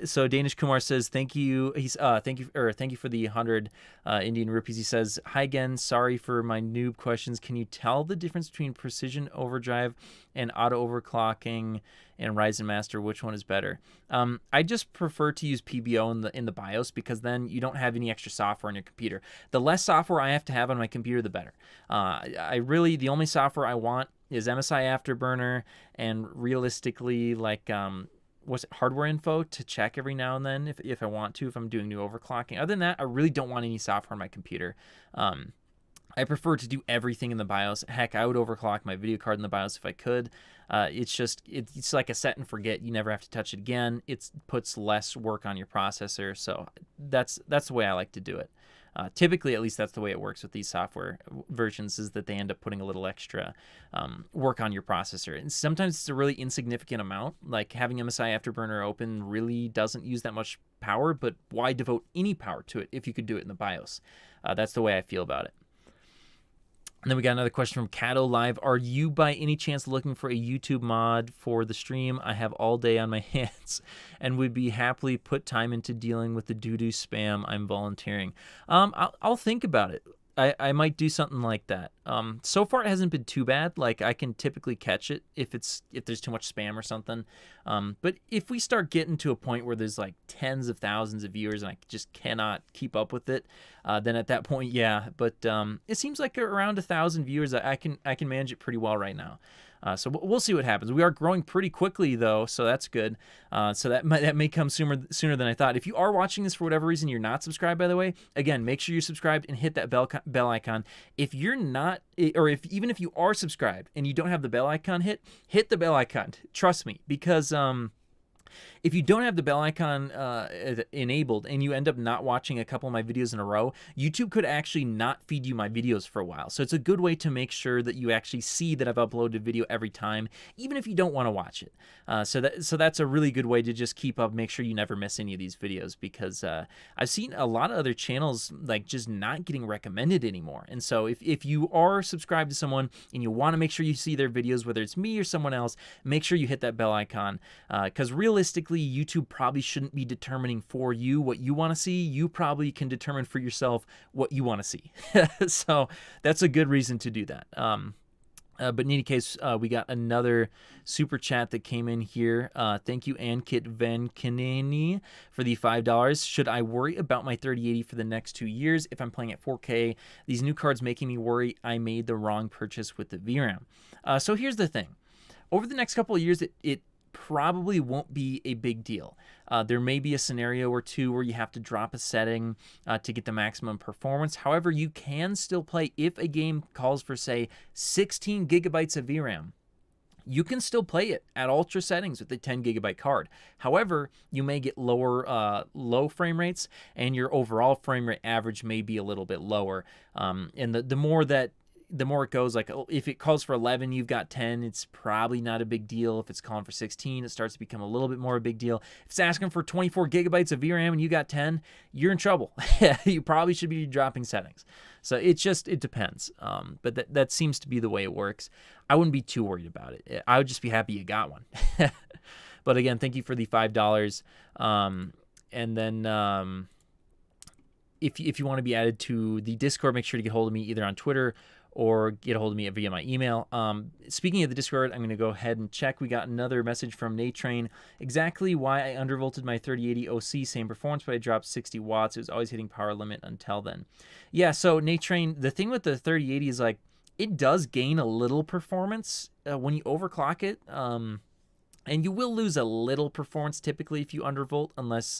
So Danish Kumar says thank you. Thank you for the 100 Indian rupees. He says, hi again. Sorry for my noob questions. Can you tell the difference between precision overdrive and auto overclocking and Ryzen Master? Which one is better? I just prefer to use PBO in the BIOS, because then you don't have any extra software on your computer. The less software I have to have on my computer, the better. The only software I want is MSI Afterburner, and realistically, like hardware info to check every now and then if I want to, if I'm doing new overclocking. Other than that, I really don't want any software on my computer. I prefer to do everything in the BIOS. Heck, I would overclock my video card in the BIOS if I could. It's like a set and forget. You never have to touch it again. It puts less work on your processor, so that's the way I like to do it. Typically, at least that's the way it works with these software versions, is that they end up putting a little extra work on your processor. And sometimes it's a really insignificant amount, like having MSI Afterburner open really doesn't use that much power, but why devote any power to it if you could do it in the BIOS? That's the way I feel about it. And then we got another question from Cato Live. Are you by any chance looking for a YouTube mod for the stream? I have all day on my hands and would be happily put time into dealing with the doo-doo spam I'm volunteering. I'll think about it. I might do something like that. So far it hasn't been too bad. Like, I can typically catch it if there's too much spam or something. But if we start getting to a point where there's like tens of thousands of viewers and I just cannot keep up with it, then at that point, yeah. But it seems like around 1,000 viewers, I can manage it pretty well right now. So we'll see what happens. We are growing pretty quickly, though, so that's good. So that may come sooner than I thought. If you are watching this for whatever reason you're not subscribed, by the way, again, make sure you're subscribed and hit that bell icon. If you're not, or even if you are subscribed and you don't have the bell icon hit the bell icon. Trust me, because if you don't have the bell icon enabled and you end up not watching a couple of my videos in a row, YouTube could actually not feed you my videos for a while. So it's a good way to make sure that you actually see that I've uploaded a video every time, even if you don't want to watch it. So that's a really good way to just keep up, make sure you never miss any of these videos, because I've seen a lot of other channels like just not getting recommended anymore. And so if you are subscribed to someone and you want to make sure you see their videos, whether it's me or someone else, make sure you hit that bell icon, because realistically, YouTube probably shouldn't be determining for you what you want to see. You probably can determine for yourself what you want to see. So that's a good reason to do that. But in any case, we got another super chat that came in here. Thank you, Ankit Van Kineni, for the $5. Should I worry about my 3080 for the next 2 years if I'm playing at 4K? These new cards making me worry I made the wrong purchase with the VRAM. So here's the thing. Over the next couple of years, it probably won't be a big deal. There may be a scenario or two where you have to drop a setting to get the maximum performance. However, you can still play if a game calls for, say, 16 gigabytes of VRAM. You can still play it at ultra settings with a 10 gigabyte card. However, you may get low frame rates, and your overall frame rate average may be a little bit lower. And the more it goes, like if it calls for 11, you've got 10, it's probably not a big deal. If it's calling for 16, it starts to become a little bit more a big deal. If it's asking for 24 gigabytes of VRAM and you got 10, you're in trouble. You probably should be dropping settings. So it depends. But that seems to be the way it works. I wouldn't be too worried about it. I would just be happy you got one. But again, thank you for the $5. And then if you want to be added to the Discord, make sure to get hold of me either on Twitter or get a hold of me via my email. Speaking of the Discord, I'm going to go ahead and check. We got another message from Natrain. Exactly why I undervolted my 3080 OC, same performance, but I dropped 60 watts. It was always hitting power limit until then. Yeah, so Natrain, the thing with the 3080 is like, it does gain a little performance when you overclock it. And you will lose a little performance typically if you undervolt, unless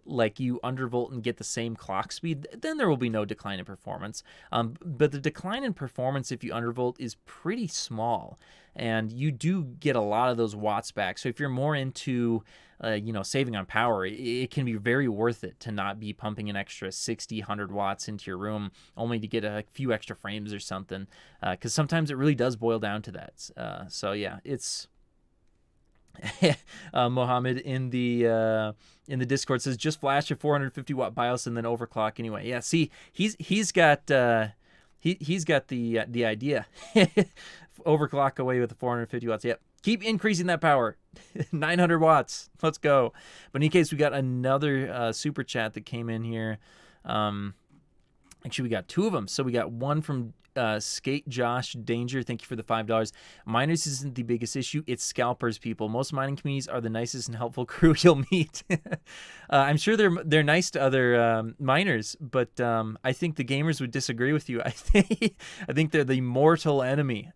like you undervolt and get the same clock speed, then there will be no decline in performance. But the decline in performance if you undervolt is pretty small, and you do get a lot of those watts back. So if you're more into saving on power, it can be very worth it to not be pumping an extra 60, 100 watts into your room only to get a few extra frames or something, because sometimes it really does boil down to that. So yeah, it's Mohammed in the Discord says just flash a 450 watt BIOS and then overclock anyway. Yeah, see, he's got the idea. Overclock away with the 450 watts. Yep. Keep increasing that power. 900 watts. Let's go. But in any case, we got another super chat that came in here. Actually, we got two of them. So we got one from Skate Josh Danger. Thank you for the $5. Miners isn't the biggest issue. It's scalpers, people. Most mining communities are the nicest and helpful crew you'll meet. I'm sure they're nice to other miners, but I think the gamers would disagree with you. I think they're the mortal enemy.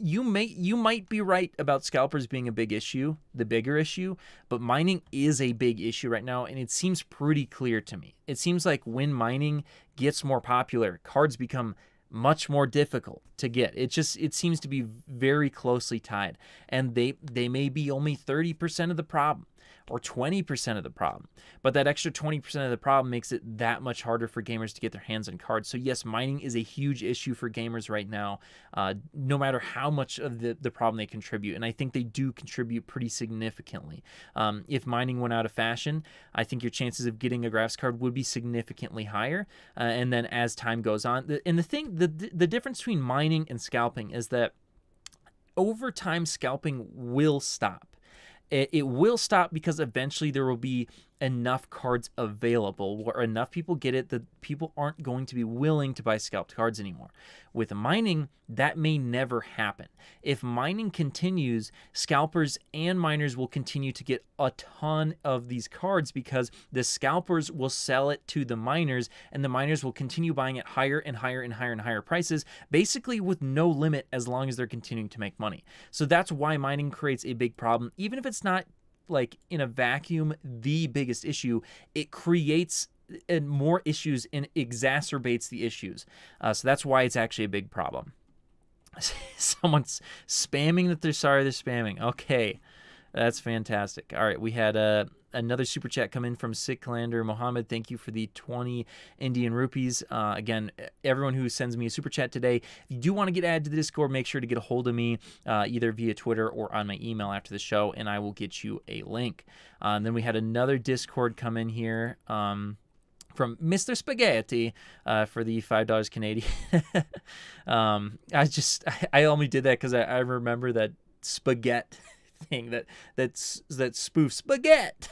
you might be right about scalpers being a big issue, the bigger issue, but mining is a big issue right now, and it seems pretty clear to me. It seems like when mining gets more popular, cards become much more difficult to get. It seems to be very closely tied, and they may be only 30% of the problem or 20% of the problem, but that extra 20% of the problem makes it that much harder for gamers to get their hands on cards. So yes, mining is a huge issue for gamers right now, no matter how much of the problem they contribute, and I think they do contribute pretty significantly. If mining went out of fashion, I think your chances of getting a graphics card would be significantly higher, and then as time goes on, the difference between mining and scalping is that over time scalping will stop. It will stop because eventually there will be enough cards available where enough people get it that people aren't going to be willing to buy scalped cards anymore. With mining, that may never happen. If mining continues, scalpers and miners will continue to get a ton of these cards because the scalpers will sell it to the miners, and the miners will continue buying it higher and higher and higher and higher prices, basically with no limit as long as they're continuing to make money. So that's why mining creates a big problem. Even if it's not like in a vacuum the biggest issue, it creates more issues and exacerbates the issues. So that's why it's actually a big problem. Someone's spamming that they're sorry they're spamming. Okay, that's fantastic. All right, we had another super chat come in from Sicklander Mohammed. Thank you for the 20 Indian rupees. Again, everyone who sends me a super chat today, if you do want to get added to the Discord, make sure to get a hold of me either via Twitter or on my email after the show, and I will get you a link. And then we had another Discord come in here from Mr. Spaghetti for the $5 Canadian. I only did that because I remember that spaghetti thing that spoof spaghetti.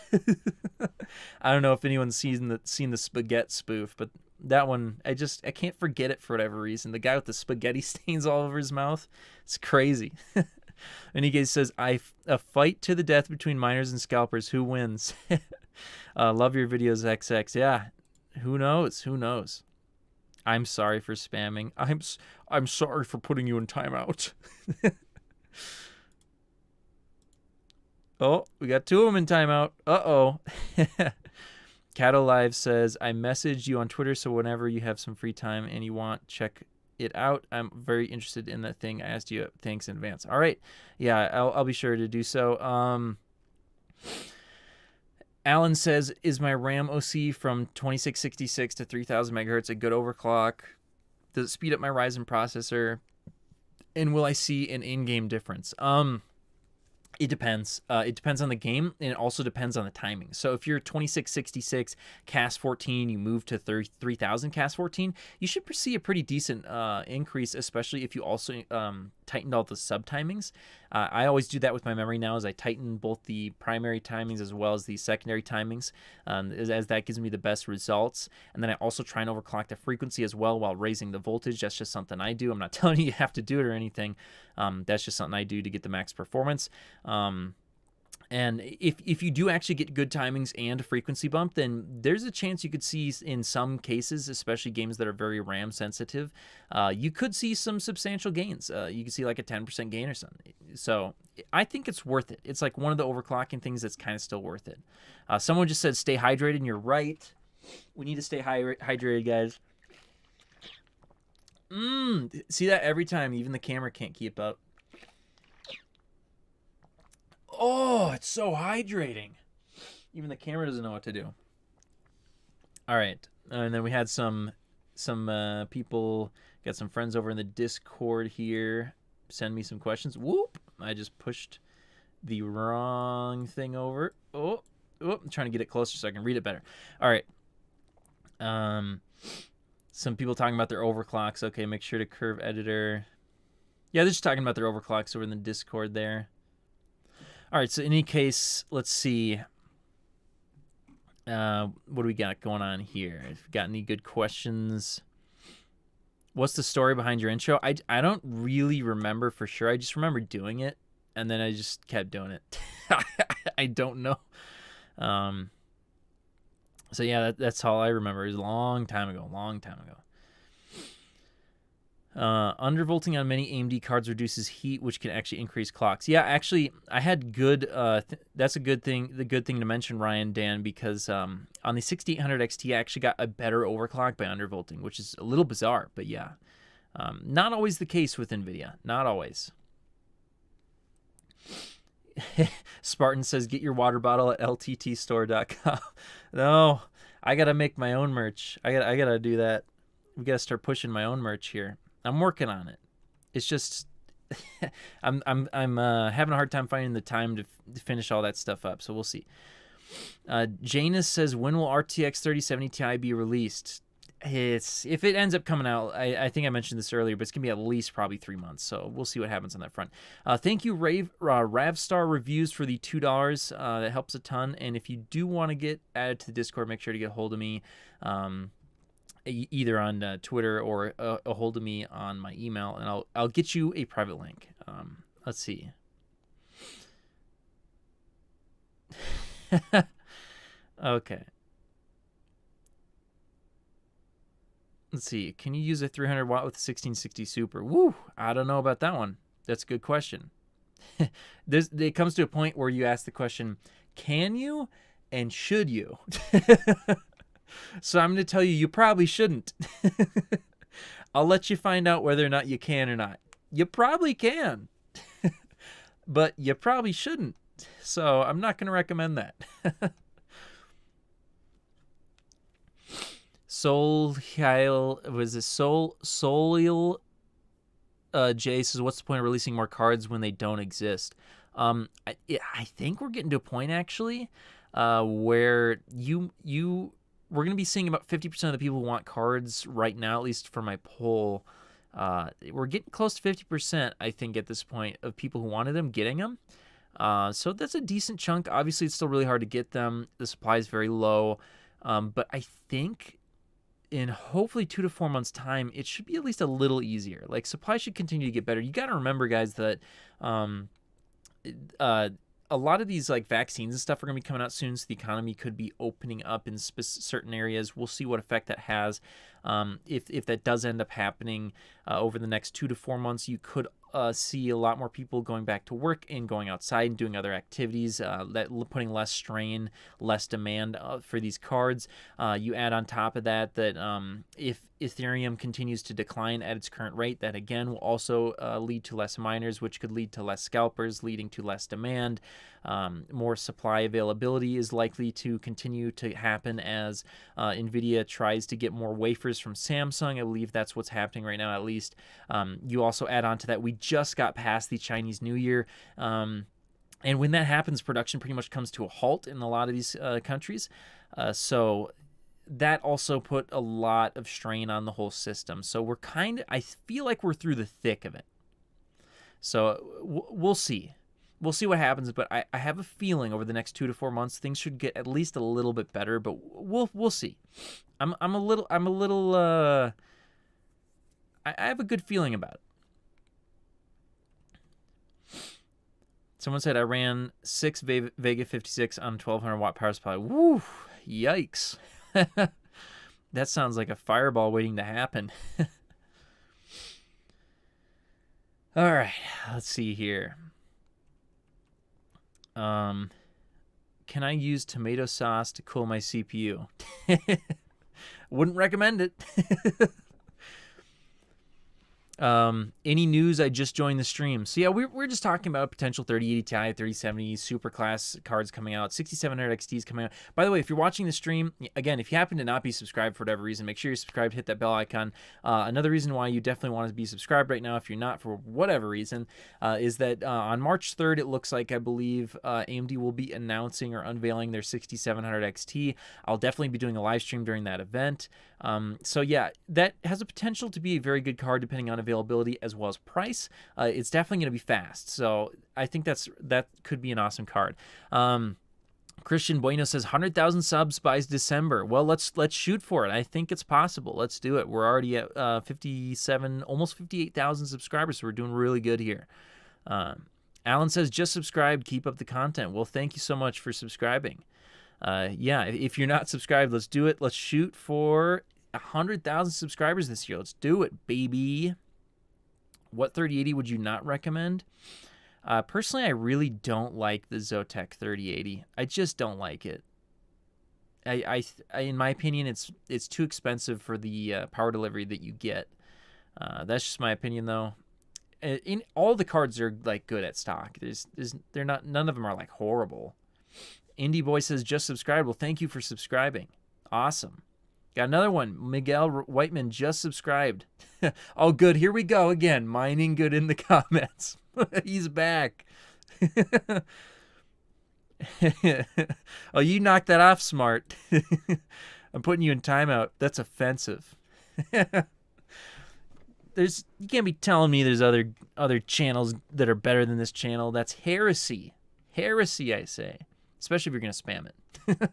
I don't know if anyone's seen the spaghetti spoof, but that one I can't forget it for whatever reason. The guy with the spaghetti stains all over his mouth, it's crazy. And he says, a fight to the death between miners and scalpers. Who wins? Love your videos, XX. Yeah, who knows? I'm sorry for spamming. I'm sorry for putting you in timeout. Oh, we got two of them in timeout. Uh-oh. Cato Live says, I messaged you on Twitter, so whenever you have some free time and you want, check it out. I'm very interested in that thing I asked you. Thanks in advance. All right. Yeah, I'll be sure to do so. Alan says, is my RAM OC from 2666 to 3000 megahertz a good overclock? Does it speed up my Ryzen processor? And will I see an in-game difference? It depends. It depends on the game, and it also depends on the timing. So if you're 2666 CAS 14, you move to 3000 CAS 14, you should see a pretty decent increase, especially if you also tightened all the sub timings. I always do that with my memory now, as I tighten both the primary timings as well as the secondary timings, as that gives me the best results. And then I also try and overclock the frequency as well while raising the voltage. That's just something I do. I'm not telling you have to do it or anything. That's just something I do to get the max performance. And if you do actually get good timings and a frequency bump, then there's a chance you could see in some cases, especially games that are very RAM sensitive, you could see some substantial gains. You could see like a 10% gain or something. So I think it's worth it. It's like one of the overclocking things that's kind of still worth it. Someone just said stay hydrated, and you're right. We need to stay hydrated, guys. See that every time, even the camera can't keep up. Oh, it's so hydrating. Even the camera doesn't know what to do. All right. And then we had some people, got some friends over in the Discord here, send me some questions. Whoop. I just pushed the wrong thing over. Oh, I'm trying to get it closer so I can read it better. All right. Some people talking about their overclocks. Okay, make sure to curve editor. Yeah, they're just talking about their overclocks over in the Discord there. All right, so in any case, let's see. What do we got going on here? If you got any good questions? What's the story behind your intro? I don't really remember for sure. I just remember doing it, and then I just kept doing it. I don't know. So yeah, that's all I remember. It was a long time ago. Undervolting on many AMD cards reduces heat, which can actually increase clocks. Yeah, actually, I had good. That's a good thing. The good thing to mention, Ryan, Dan, because on the 6800 XT, I actually got a better overclock by undervolting, which is a little bizarre, but yeah, not always the case with Nvidia. Not always. Spartan says, "Get your water bottle at lttstore.com." No, I gotta make my own merch. I gotta do that. We gotta start pushing my own merch here. I'm working on it. It's just I'm having a hard time finding the time to finish all that stuff up. So we'll see. Janus says, "When will RTX 3070 Ti be released?" If it ends up coming out, I think I mentioned this earlier, but it's gonna be at least probably 3 months. So we'll see what happens on that front. Thank you, Ravstar Reviews, for the $2. That helps a ton. And if you do want to get added to the Discord, make sure to get a hold of me. Either on Twitter or a hold of me on my email, and I'll get you a private link. Let's see. Okay. Let's see. Can you use a 300 watt with a 1660 Super? Woo! I don't know about that one. That's a good question. It comes to a point where you ask the question, can you and should you? So I'm going to tell you, you probably shouldn't. I'll let you find out whether or not you can or not. You probably can, but you probably shouldn't. So I'm not going to recommend that. Solil Jay says, "What's the point of releasing more cards when they don't exist?" I think we're getting to a point actually where we're going to be seeing about 50% of the people who want cards right now, at least for my poll. We're getting close to 50%, I think, at this point, of people who wanted them getting them. So that's a decent chunk. Obviously, it's still really hard to get them. The supply is very low. But I think in hopefully 2 to 4 months' time, it should be at least a little easier. Like, supply should continue to get better. You got to remember, guys, that a lot of these like vaccines and stuff are going to be coming out soon, so the economy could be opening up in certain areas. We'll see what effect that has. If that does end up happening over the next 2 to 4 months, you could see a lot more people going back to work and going outside and doing other activities, that putting less strain, less demand for these cards. You add on top of that if Ethereum continues to decline at its current rate, that again will also lead to less miners, which could lead to less scalpers, leading to less demand. More supply availability is likely to continue to happen as Nvidia tries to get more wafers from Samsung. I believe that's what's happening right now, at least. You also add on to that, we just got past the Chinese New Year. And when that happens, production pretty much comes to a halt in a lot of these countries. So that also put a lot of strain on the whole system. So I feel like we're through the thick of it. So we'll see. We'll see what happens, but I have a feeling over the next 2 to 4 months things should get at least a little bit better. But we'll see. I have a good feeling about it. Someone said I ran 6 Vega 56 on 1200 watt power supply. Woo! Yikes! That sounds like a fireball waiting to happen. All right, let's see here. Can I use tomato sauce to cool my CPU? Wouldn't recommend it. Any news? I just joined the stream. So yeah, we're just talking about potential 3080 Ti, 3070 super class cards coming out, 6700 XTs coming out. By the way, if you're watching the stream, again, if you happen to not be subscribed for whatever reason, make sure you're subscribed, hit that bell icon. Another reason why you definitely want to be subscribed right now, if you're not for whatever reason, is that on March 3rd, it looks like, I believe, AMD will be announcing or unveiling their 6700 XT. I'll definitely be doing a live stream during that event. So yeah, that has a potential to be a very good card depending on availability as well as price. It's definitely going to be fast, so I think that could be an awesome card. Christian Bueno says 100,000 subs by December. Well, let's shoot for it. I think it's possible. Let's do it. We're already at 57, almost 58,000 subscribers, so we're doing really good here. Alan says just subscribed. Keep up the content. Well, thank you so much for subscribing. Yeah, if you're not subscribed, let's do it. Let's shoot for 100,000 subscribers this year. Let's do it, baby. What 3080 would you not recommend? Personally, I really don't like the Zotac 3080. I just don't like it. In my opinion, it's too expensive for the power delivery that you get. That's just my opinion, though. In all the cards are like good at stock. They're not. None of them are like horrible. Indie Boy says just subscribed. Well, thank you for subscribing. Awesome. Got another one. Miguel Whiteman just subscribed. Oh, good. Here we go again. Mining good in the comments. He's back. Oh, you knocked that off smart. I'm putting you in timeout. That's offensive. You can't be telling me there's other channels that are better than this channel. That's heresy. Heresy, I say. Especially if you're going to spam it.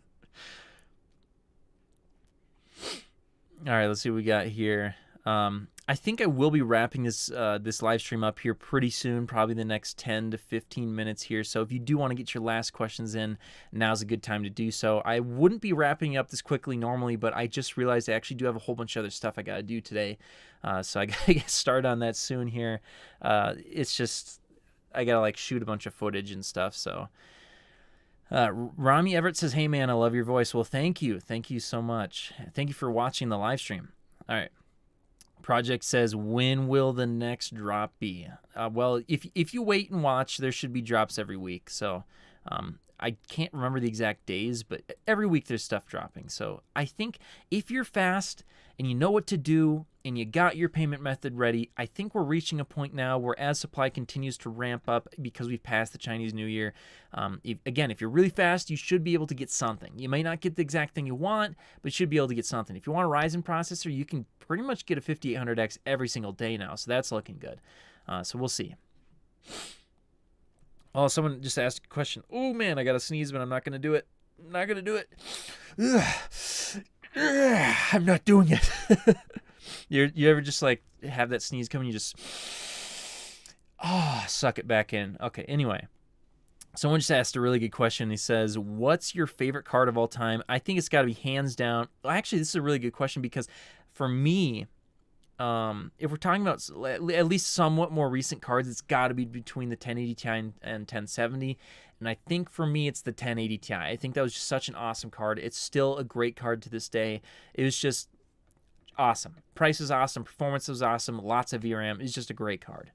All right, let's see what we got here. I think I will be wrapping this live stream up here pretty soon, probably the next 10 to 15 minutes here. So if you do want to get your last questions in, now's a good time to do so. I wouldn't be wrapping up this quickly normally, but I just realized I actually do have a whole bunch of other stuff I got to do today. So I got to get started on that soon here. It's just, I got to like shoot a bunch of footage and stuff. So Rami Everett says, hey man, I love your voice. Well, thank you. Thank you so much. Thank you for watching the live stream. All right. Project says, when will the next drop be? Well, if you wait and watch, there should be drops every week. So I can't remember the exact days, but every week there's stuff dropping. So I think if you're fast and you know what to do and you got your payment method ready, I think we're reaching a point now where as supply continues to ramp up because we've passed the Chinese New Year, if you're really fast, you should be able to get something. You may not get the exact thing you want, but you should be able to get something. If you want a Ryzen processor, you can pretty much get a 5800X every single day now, so that's looking good. So we'll see. Oh, someone just asked a question. Oh, man, I got to sneeze, but I'm not going to do it. I'm not going to do it. I'm not doing it. You ever just, like, have that sneeze come and you just, suck it back in. Okay, anyway. Someone just asked a really good question. He says, what's your favorite card of all time? I think it's got to be hands down. Well, actually, this is a really good question because for me, if we're talking about at least somewhat more recent cards, it's got to be between the 1080 Ti and 1070. And I think for me, it's the 1080 Ti. I think that was just such an awesome card. It's still a great card to this day. It was just awesome. Price is awesome. Performance was awesome. Lots of VRAM. It's just a great card.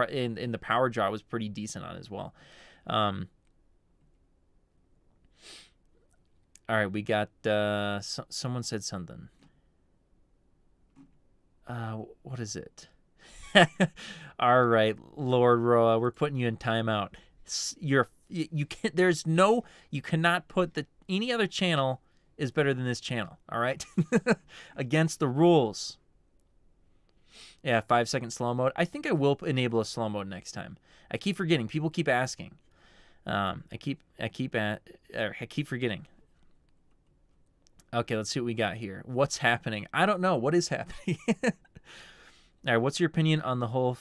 And the power draw was pretty decent on it as well. All right, we got someone said something. What is it? All right, Lord Roa, we're putting you in timeout. You cannot put any other channel is better than this channel. All right, against the rules. Yeah, 5-second slow mode. I think I will enable a slow mode next time. I keep forgetting. People keep asking. I keep forgetting. Okay, let's see what we got here. What's happening? I don't know. What is happening? All right, what's your opinion on the whole...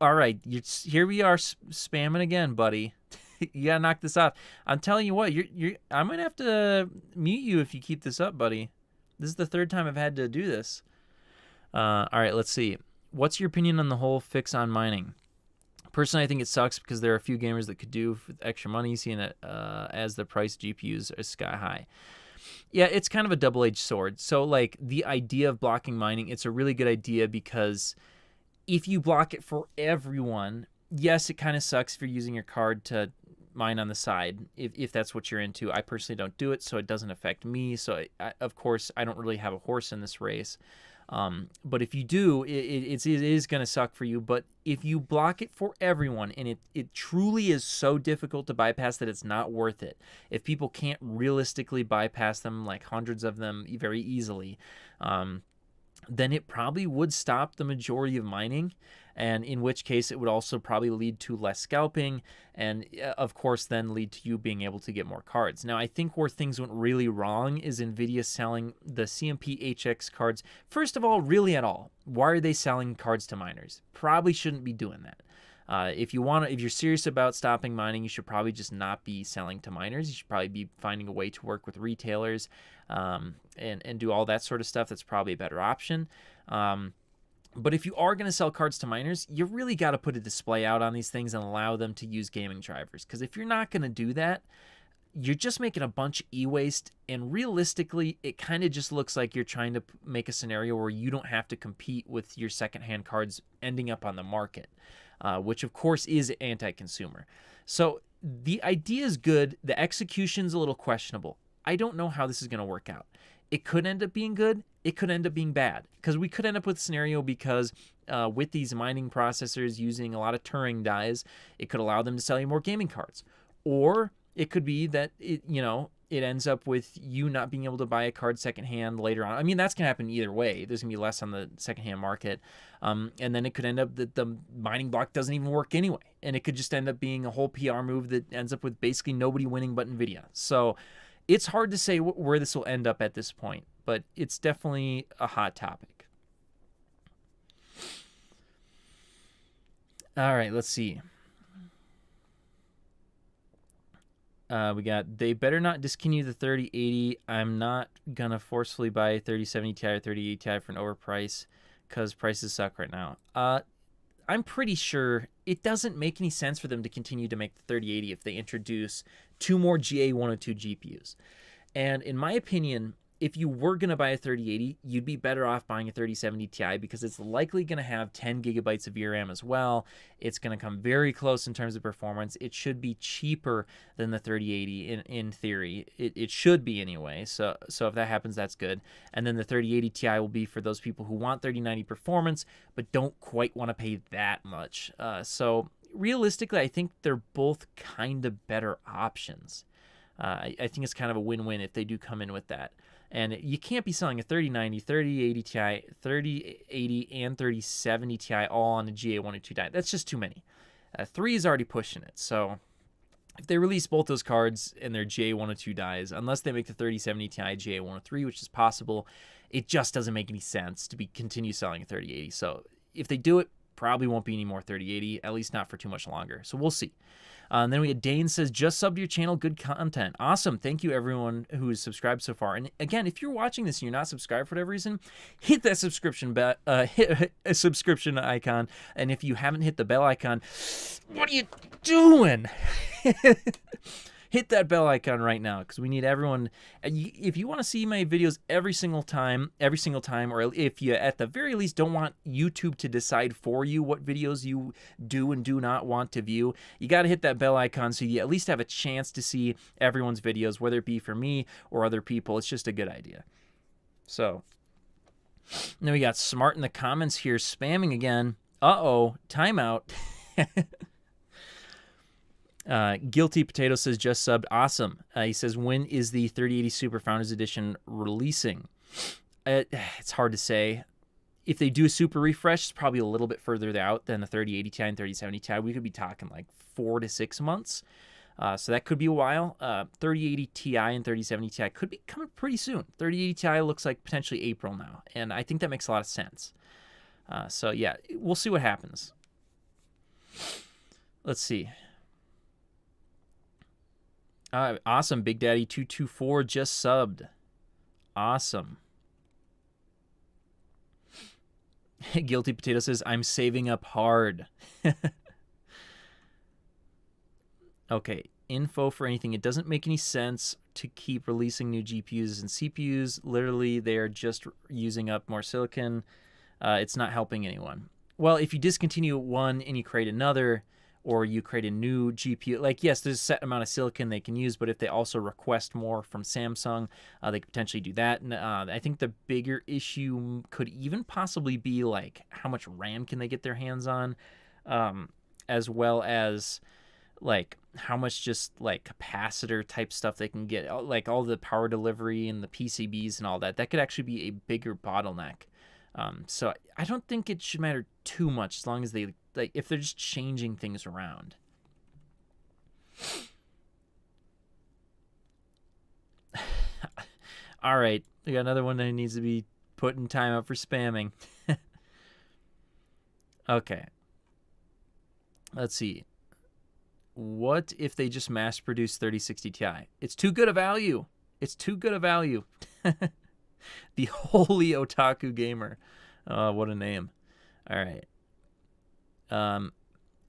all right, here we are spamming again, buddy. You got to knock this off. I'm telling you what, I might have to mute you if you keep this up, buddy. This is the third time I've had to do this. All right, let's see. What's your opinion on the whole fix on mining? Personally, I think it sucks because there are a few gamers that could do with extra money, seeing it as the price GPUs are sky high. Yeah, it's kind of a double-edged sword. So, like, the idea of blocking mining, it's a really good idea because if you block it for everyone, yes, it kind of sucks if you're using your card to mine on the side, if that's what you're into. I personally don't do it, so it doesn't affect me. So, of course, I don't really have a horse in this race. But if you do, it is going to suck for you. But if you block it for everyone, and it truly is so difficult to bypass that it's not worth it. If people can't realistically bypass them, like hundreds of them very easily, then it probably would stop the majority of mining. And in which case it would also probably lead to less scalping and, of course, then lead to you being able to get more cards. Now, I think where things went really wrong is Nvidia selling the CMP HX cards. First of all, really at all. Why are they selling cards to miners? Probably shouldn't be doing that. If you're serious about stopping mining, you should probably just not be selling to miners. You should probably be finding a way to work with retailers and do all that sort of stuff. That's probably a better option. But if you are going to sell cards to miners, you really got to put a display out on these things and allow them to use gaming drivers. Because if you're not going to do that, you're just making a bunch of e-waste, and realistically, it kind of just looks like you're trying to make a scenario where you don't have to compete with your secondhand cards ending up on the market, which of course is anti-consumer. So the idea is good. The execution's a little questionable. I don't know how this is going to work out. It could end up being good. It could end up being bad, because we could end up with a scenario because with these mining processors using a lot of Turing dies, it could allow them to sell you more gaming cards. Or it could be that it ends up with you not being able to buy a card secondhand later on. I mean, that's going to happen either way. There's going to be less on the secondhand market. And then it could end up that the mining block doesn't even work anyway. And it could just end up being a whole PR move that ends up with basically nobody winning but Nvidia. So it's hard to say where this will end up at this point, but it's definitely a hot topic. All right, let's see. We got, they better not discontinue the 3080. I'm not going to forcefully buy a 3070 Ti or 3080 Ti for an overprice because prices suck right now. I'm pretty sure it doesn't make any sense for them to continue to make the 3080 if they introduce 2 more GA102 GPUs. And in my opinion, if you were going to buy a 3080, you'd be better off buying a 3070 Ti because it's likely going to have 10 gigabytes of VRAM as well. It's going to come very close in terms of performance. It should be cheaper than the 3080 in theory. It should be anyway. So if that happens, that's good. And then the 3080 Ti will be for those people who want 3090 performance but don't quite want to pay that much. So realistically, I think they're both kind of better options. I think it's kind of a win-win if they do come in with that. And you can't be selling a 3090, 3080 Ti, 3080, and 3070 Ti all on a GA102 die. That's just too many. 3 is already pushing it. So if they release both those cards and their GA102 dies, unless they make the 3070 Ti GA103, which is possible, it just doesn't make any sense to continue selling a 3080. So if they do it, probably won't be any more 3080, at least not for too much longer. So we'll see. And then we had Dane says, just sub to your channel, good content. Awesome. Thank you, everyone who has subscribed so far. And again, if you're watching this and you're not subscribed for whatever reason, hit that hit a subscription icon. And if you haven't hit the bell icon, what are you doing? Hit that bell icon right now, because we need everyone. If you want to see my videos every single time, or if you at the very least don't want YouTube to decide for you what videos you do and do not want to view, you got to hit that bell icon so you at least have a chance to see everyone's videos, whether it be for me or other people. It's just a good idea. So then we got Smart in the comments here, spamming again. Uh-oh, timeout. Guilty Potato says, just subbed. Awesome. He says, when is the 3080 Super Founders Edition releasing? It's hard to say. If they do a super refresh, it's probably a little bit further out than the 3080 Ti and 3070 Ti. We could be talking like 4 to 6 months. So that could be a while. 3080 Ti and 3070 Ti could be coming pretty soon. 3080 Ti looks like potentially April now, and I think that makes a lot of sense. So yeah, we'll see what happens. Let's see. Awesome. Big Daddy 224 just subbed. Awesome. Guilty Potato says, I'm saving up hard. Okay. Info for anything. It doesn't make any sense to keep releasing new GPUs and CPUs. Literally, they are just using up more silicon. It's not helping anyone. Well, if you discontinue one and you create another, or you create a new GPU, like, yes, there's a set amount of silicon they can use, but if they also request more from Samsung, they could potentially do that. And I think the bigger issue could even possibly be, like, how much RAM can they get their hands on, as well as, like, how much just, like, capacitor type stuff they can get, like, all the power delivery and the PCBs and all that. That could actually be a bigger bottleneck. So I don't think it should matter too much as long as they, like, if they're just changing things around. All right, we got another one that needs to be put in timeout for spamming. Okay. Let's see. What if they just mass produce 3060 Ti? It's too good a value. It's too good a value. The holy otaku gamer. What a name. All right.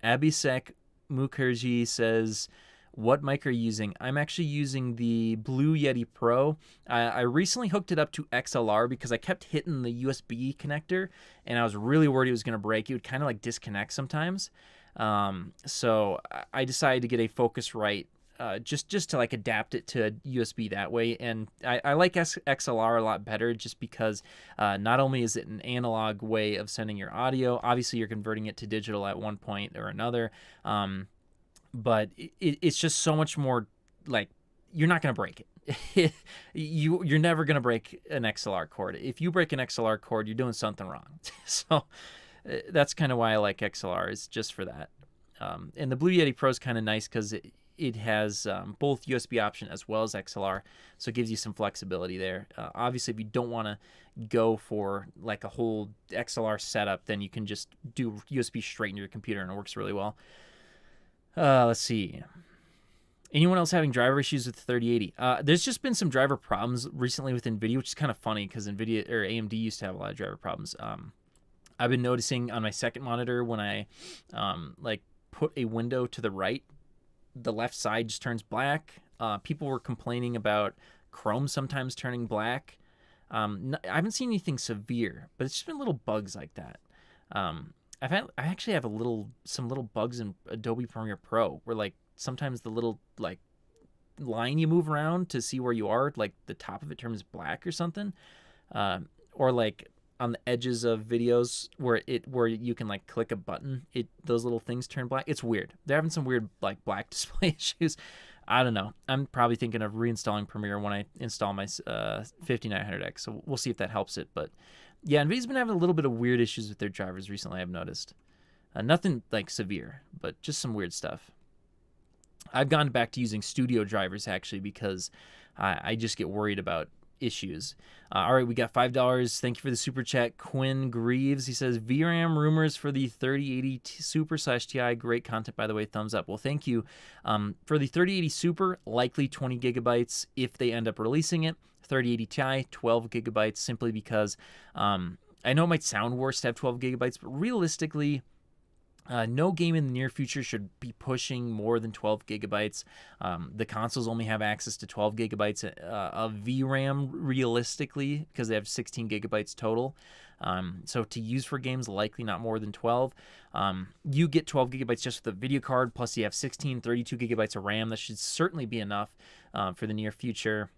Abhishek Mukherjee says, what mic are you using? I'm actually using the Blue Yeti Pro. I recently hooked it up to XLR because I kept hitting the USB connector, and I was really worried it was going to break. It would kind of like disconnect sometimes. So I decided to get a Focusrite just to like adapt it to USB that way. And I like XLR a lot better just because not only is it an analog way of sending your audio, obviously you're converting it to digital at one point or another, but it's just so much more like you're not going to break it. You're never going to break an XLR cord. If you break an XLR cord, you're doing something wrong. So that's kind of why I like XLR, is just for that. And the Blue Yeti Pro is kind of nice because it has both USB option as well as XLR, so it gives you some flexibility there. Obviously, if you don't want to go for like a whole XLR setup, then you can just do USB straight into your computer, and it works really well. Let's see. Anyone else having driver issues with the 3080? There's just been some driver problems recently with Nvidia, which is kind of funny because Nvidia or AMD used to have a lot of driver problems. I've been noticing on my second monitor when I like put a window to the right, the left side just turns black. People were complaining about Chrome sometimes turning black. I haven't seen anything severe, but it's just been little bugs like that. I actually have some little bugs in Adobe Premiere Pro where like sometimes the little like line you move around to see where you are, like the top of it turns black or something, or like on the edges of videos where you can like click a button, those little things turn black. It's weird. They're having some weird like black display issues. I don't know. I'm probably thinking of reinstalling Premiere when I install my 5900X. So we'll see if that helps it. But yeah, NVIDIA's been having a little bit of weird issues with their drivers recently, I've noticed. Nothing like severe, but just some weird stuff. I've gone back to using studio drivers actually because I just get worried about issues. All right, we got $5. Thank you for the super chat. Quinn Greaves, he says, VRAM rumors for the 3080 Super/Ti. Great content, by the way. Thumbs up. Well, thank you. For the 3080 Super, likely 20 gigabytes if they end up releasing it. 3080 Ti, 12 gigabytes, simply because I know it might sound worse to have 12 gigabytes, but realistically, no game in the near future should be pushing more than 12 gigabytes. The consoles only have access to 12 gigabytes of VRAM realistically because they have 16 gigabytes total. So to use for games, likely not more than 12. You get 12 gigabytes just with a video card, plus you have 32 gigabytes of RAM. That should certainly be enough for the near future.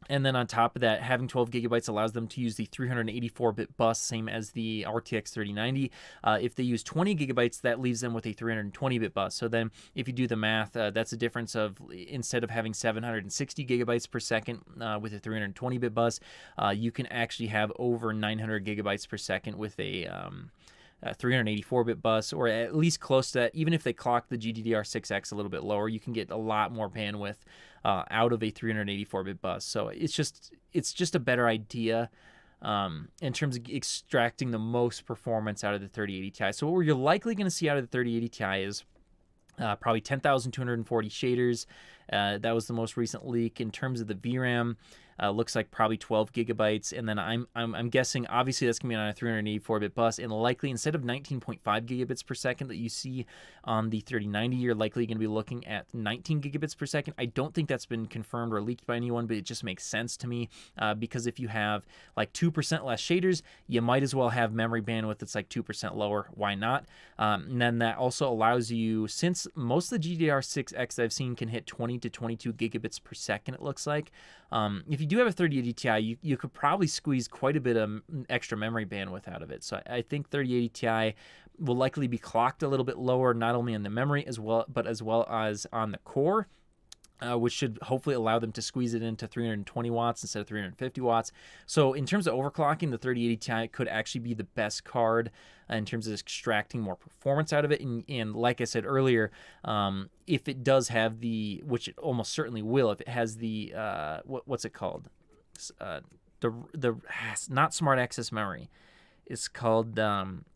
And then on top of that, having 12 gigabytes allows them to use the 384-bit bus, same as the RTX 3090. If they use 20 gigabytes, that leaves them with a 320-bit bus. So then if you do the math, that's a difference of, instead of having 760 gigabytes per second with a 320-bit bus, you can actually have over 900 gigabytes per second with a 384-bit bus, or at least close to that. Even if they clock the GDDR6X a little bit lower, you can get a lot more bandwidth out of a 384-bit bus. So it's just a better idea in terms of extracting the most performance out of the 3080 Ti. So what you're likely going to see out of the 3080 Ti is probably 10,240 shaders. That was the most recent leak. In terms of the VRAM, looks like probably 12 gigabytes, and then I'm guessing obviously that's gonna be on a 384-bit bus, and likely instead of 19.5 gigabits per second that you see on the 3090, you're likely gonna be looking at 19 gigabits per second. I don't think that's been confirmed or leaked by anyone, but it just makes sense to me because if you have like 2% less shaders, you might as well have memory bandwidth that's like 2% lower. Why not? And then that also allows you, since most of the GDDR6X I've seen can hit 20 to 22 gigabits per second, it looks like. If you do have a 3080 Ti, you could probably squeeze quite a bit of extra memory bandwidth out of it. So I think 3080 Ti will likely be clocked a little bit lower, not only in the memory but as well as on the core. Which should hopefully allow them to squeeze it into 320 watts instead of 350 watts. So in terms of overclocking, the 3080 Ti could actually be the best card in terms of extracting more performance out of it. And like I said earlier, if it does have which it almost certainly will, if it has the, what's it called? Not smart access memory. It's called,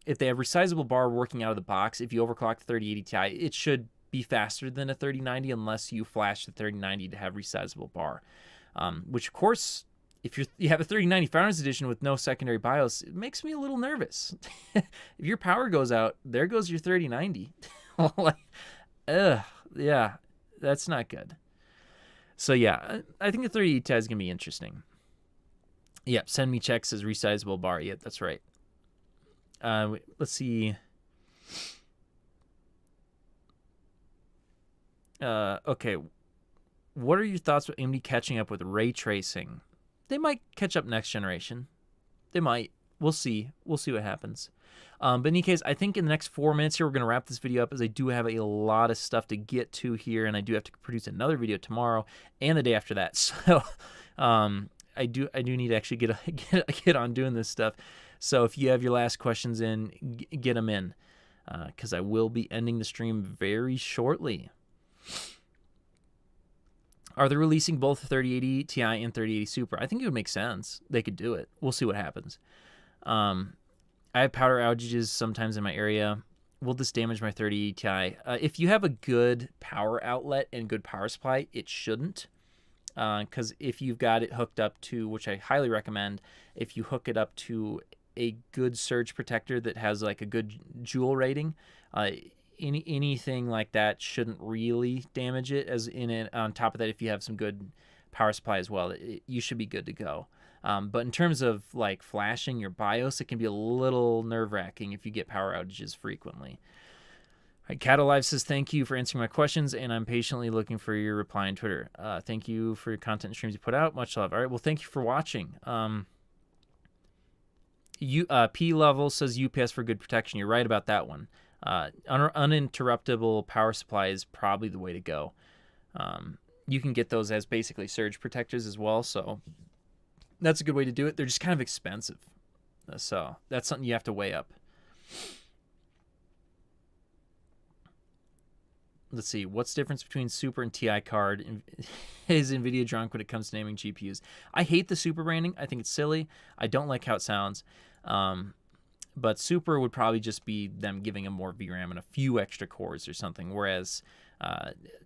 if they have resizable bar working out of the box, if you overclock the 3080 Ti, it should be faster than a 3090 unless you flash the 3090 to have resizable bar, which of course if you have a 3090 Founders Edition with no secondary BIOS, it makes me a little nervous. If your power goes out, there goes your 3090. Like, yeah, that's not good. So yeah, I think the 3080 Ti is gonna be interesting. Yep, send me checks as resizable bar. Yep, that's right. Let's see. Okay, what are your thoughts about AMD catching up with ray tracing? They might catch up next generation. They might. We'll see. We'll see what happens. But in any case, I think in the next 4 minutes here, we're going to wrap this video up, as I do have a lot of stuff to get to here, and I do have to produce another video tomorrow and the day after that. So I do need to actually get on doing this stuff. So if you have your last questions in, get them in, because I will be ending the stream very shortly. Are they releasing both 3080 Ti and 3080 Super? I think it would make sense. They could do it. We'll see what happens. I have power outages sometimes in my area. Will this damage my 3080 Ti? If you have a good power outlet and good power supply, it shouldn't. Because if you've got it hooked up to, which I highly recommend, if you hook it up to a good surge protector that has like a good joule rating, anything like that shouldn't really damage it. As in it, on top of that, if you have some good power supply as well, you should be good to go. But in terms of like flashing your BIOS, it can be a little nerve-wracking if you get power outages frequently. All right, Cattle Live says, thank you for answering my questions, and I'm patiently looking for your reply on Twitter. Thank you for your content and streams you put out. Much love. All right, well, thank you for watching. P Level says UPS for good protection. You're right about that one. Uninterruptible power supply is probably the way to go. You can get those as basically surge protectors as well, so that's a good way to do it. They're just kind of expensive, so that's something you have to weigh up. Let's see, what's the difference between Super and TI card? Is Nvidia drunk when it comes to naming GPUs? I hate the Super branding. I think it's silly. I don't like how it sounds. But Super would probably just be them giving them more VRAM and a few extra cores or something, whereas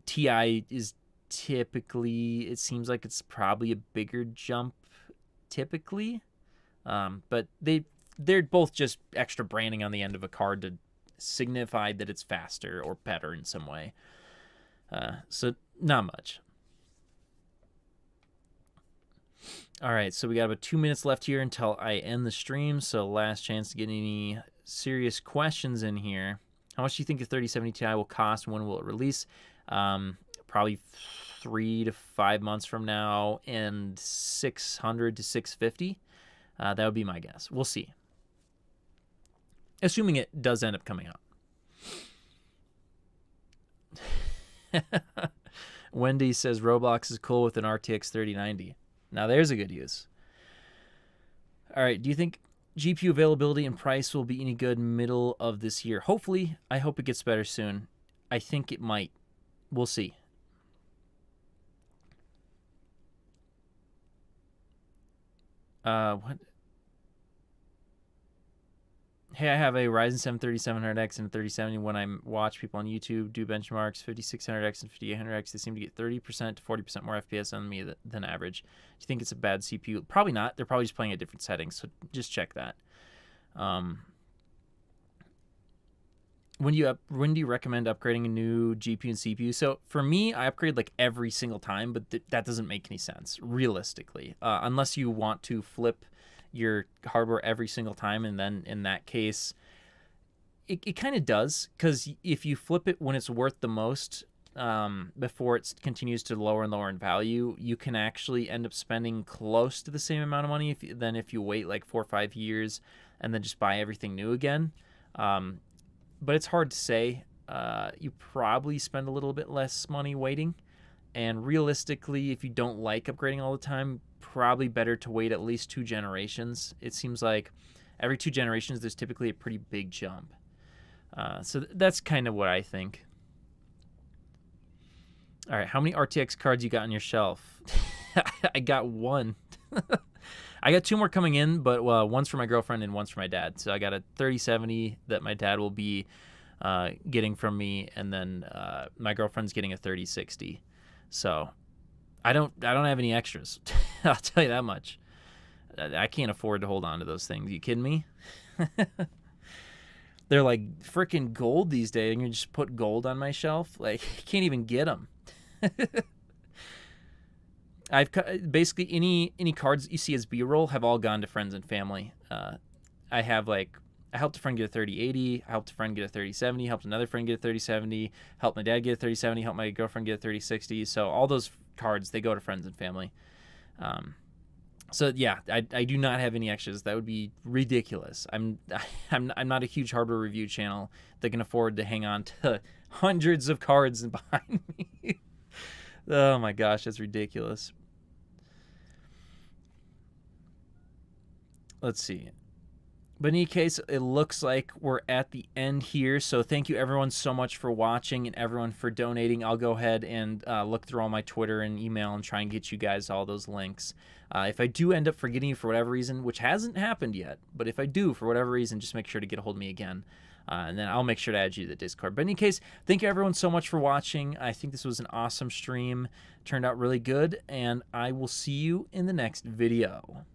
TI is typically, it seems like it's probably a bigger jump typically. But they're both just extra branding on the end of a card to signify that it's faster or better in some way. So not much. All right, so we got about 2 minutes left here until I end the stream, so last chance to get any serious questions in here. How much do you think the 3070 Ti will cost? When will it release? Probably 3 to 5 months from now, and 600 to 650. That would be my guess. We'll see. Assuming it does end up coming out. Wendy says Roblox is cool with an RTX 3090. Now there's a good use. All right, do you think GPU availability and price will be any good middle of this year? Hopefully. I hope it gets better soon. I think it might. We'll see. What? Hey, I have a Ryzen 7 3700X and a 3070. When I watch people on YouTube do benchmarks, 5600X and 5800X, they seem to get 30% to 40% more FPS on me than average. Do you think it's a bad CPU? Probably not. They're probably just playing at different settings, so just check that. When do you recommend upgrading a new GPU and CPU? So for me, I upgrade like every single time, but that doesn't make any sense realistically, unless you want to flip your hardware every single time, and then in that case it kind of does, because if you flip it when it's worth the most, before it continues to lower and lower in value, you can actually end up spending close to the same amount of money than if you wait like 4 or 5 years and then just buy everything new again. But it's hard to say. You probably spend a little bit less money waiting, and realistically, if you don't like upgrading all the time, probably better to wait at least 2 generations. It seems like every 2 generations there's typically a pretty big jump. So that's kind of what I think. All right, how many RTX cards you got on your shelf? I got 1. I got 2 more coming in, but one's for my girlfriend and one's for my dad. So I got a 3070 that my dad will be getting from me, and then my girlfriend's getting a 3060. So I don't have any extras. I'll tell you that much. I can't afford to hold on to those things. You kidding me? They're like freaking gold these days. And you just put gold on my shelf. Like, I can't even get them. I've basically any cards that you see as B-roll have all gone to friends and family. I have like, I helped a friend get a 3080, I helped a friend get a 3070, helped another friend get a 3070, helped my dad get a 3070, helped my girlfriend get a 3060. So all those cards, they go to friends and family. So yeah, I do not have any extras. That would be ridiculous. I'm not a huge hardware review channel that can afford to hang on to hundreds of cards behind me. Oh my gosh, that's ridiculous. Let's see. But in any case, it looks like we're at the end here. So thank you everyone so much for watching and everyone for donating. I'll go ahead and look through all my Twitter and email and try and get you guys all those links. If I do end up forgetting you for whatever reason, which hasn't happened yet, but if I do for whatever reason, just make sure to get a hold of me again. And then I'll make sure to add you to the Discord. But in any case, thank you everyone so much for watching. I think this was an awesome stream. Turned out really good. And I will see you in the next video.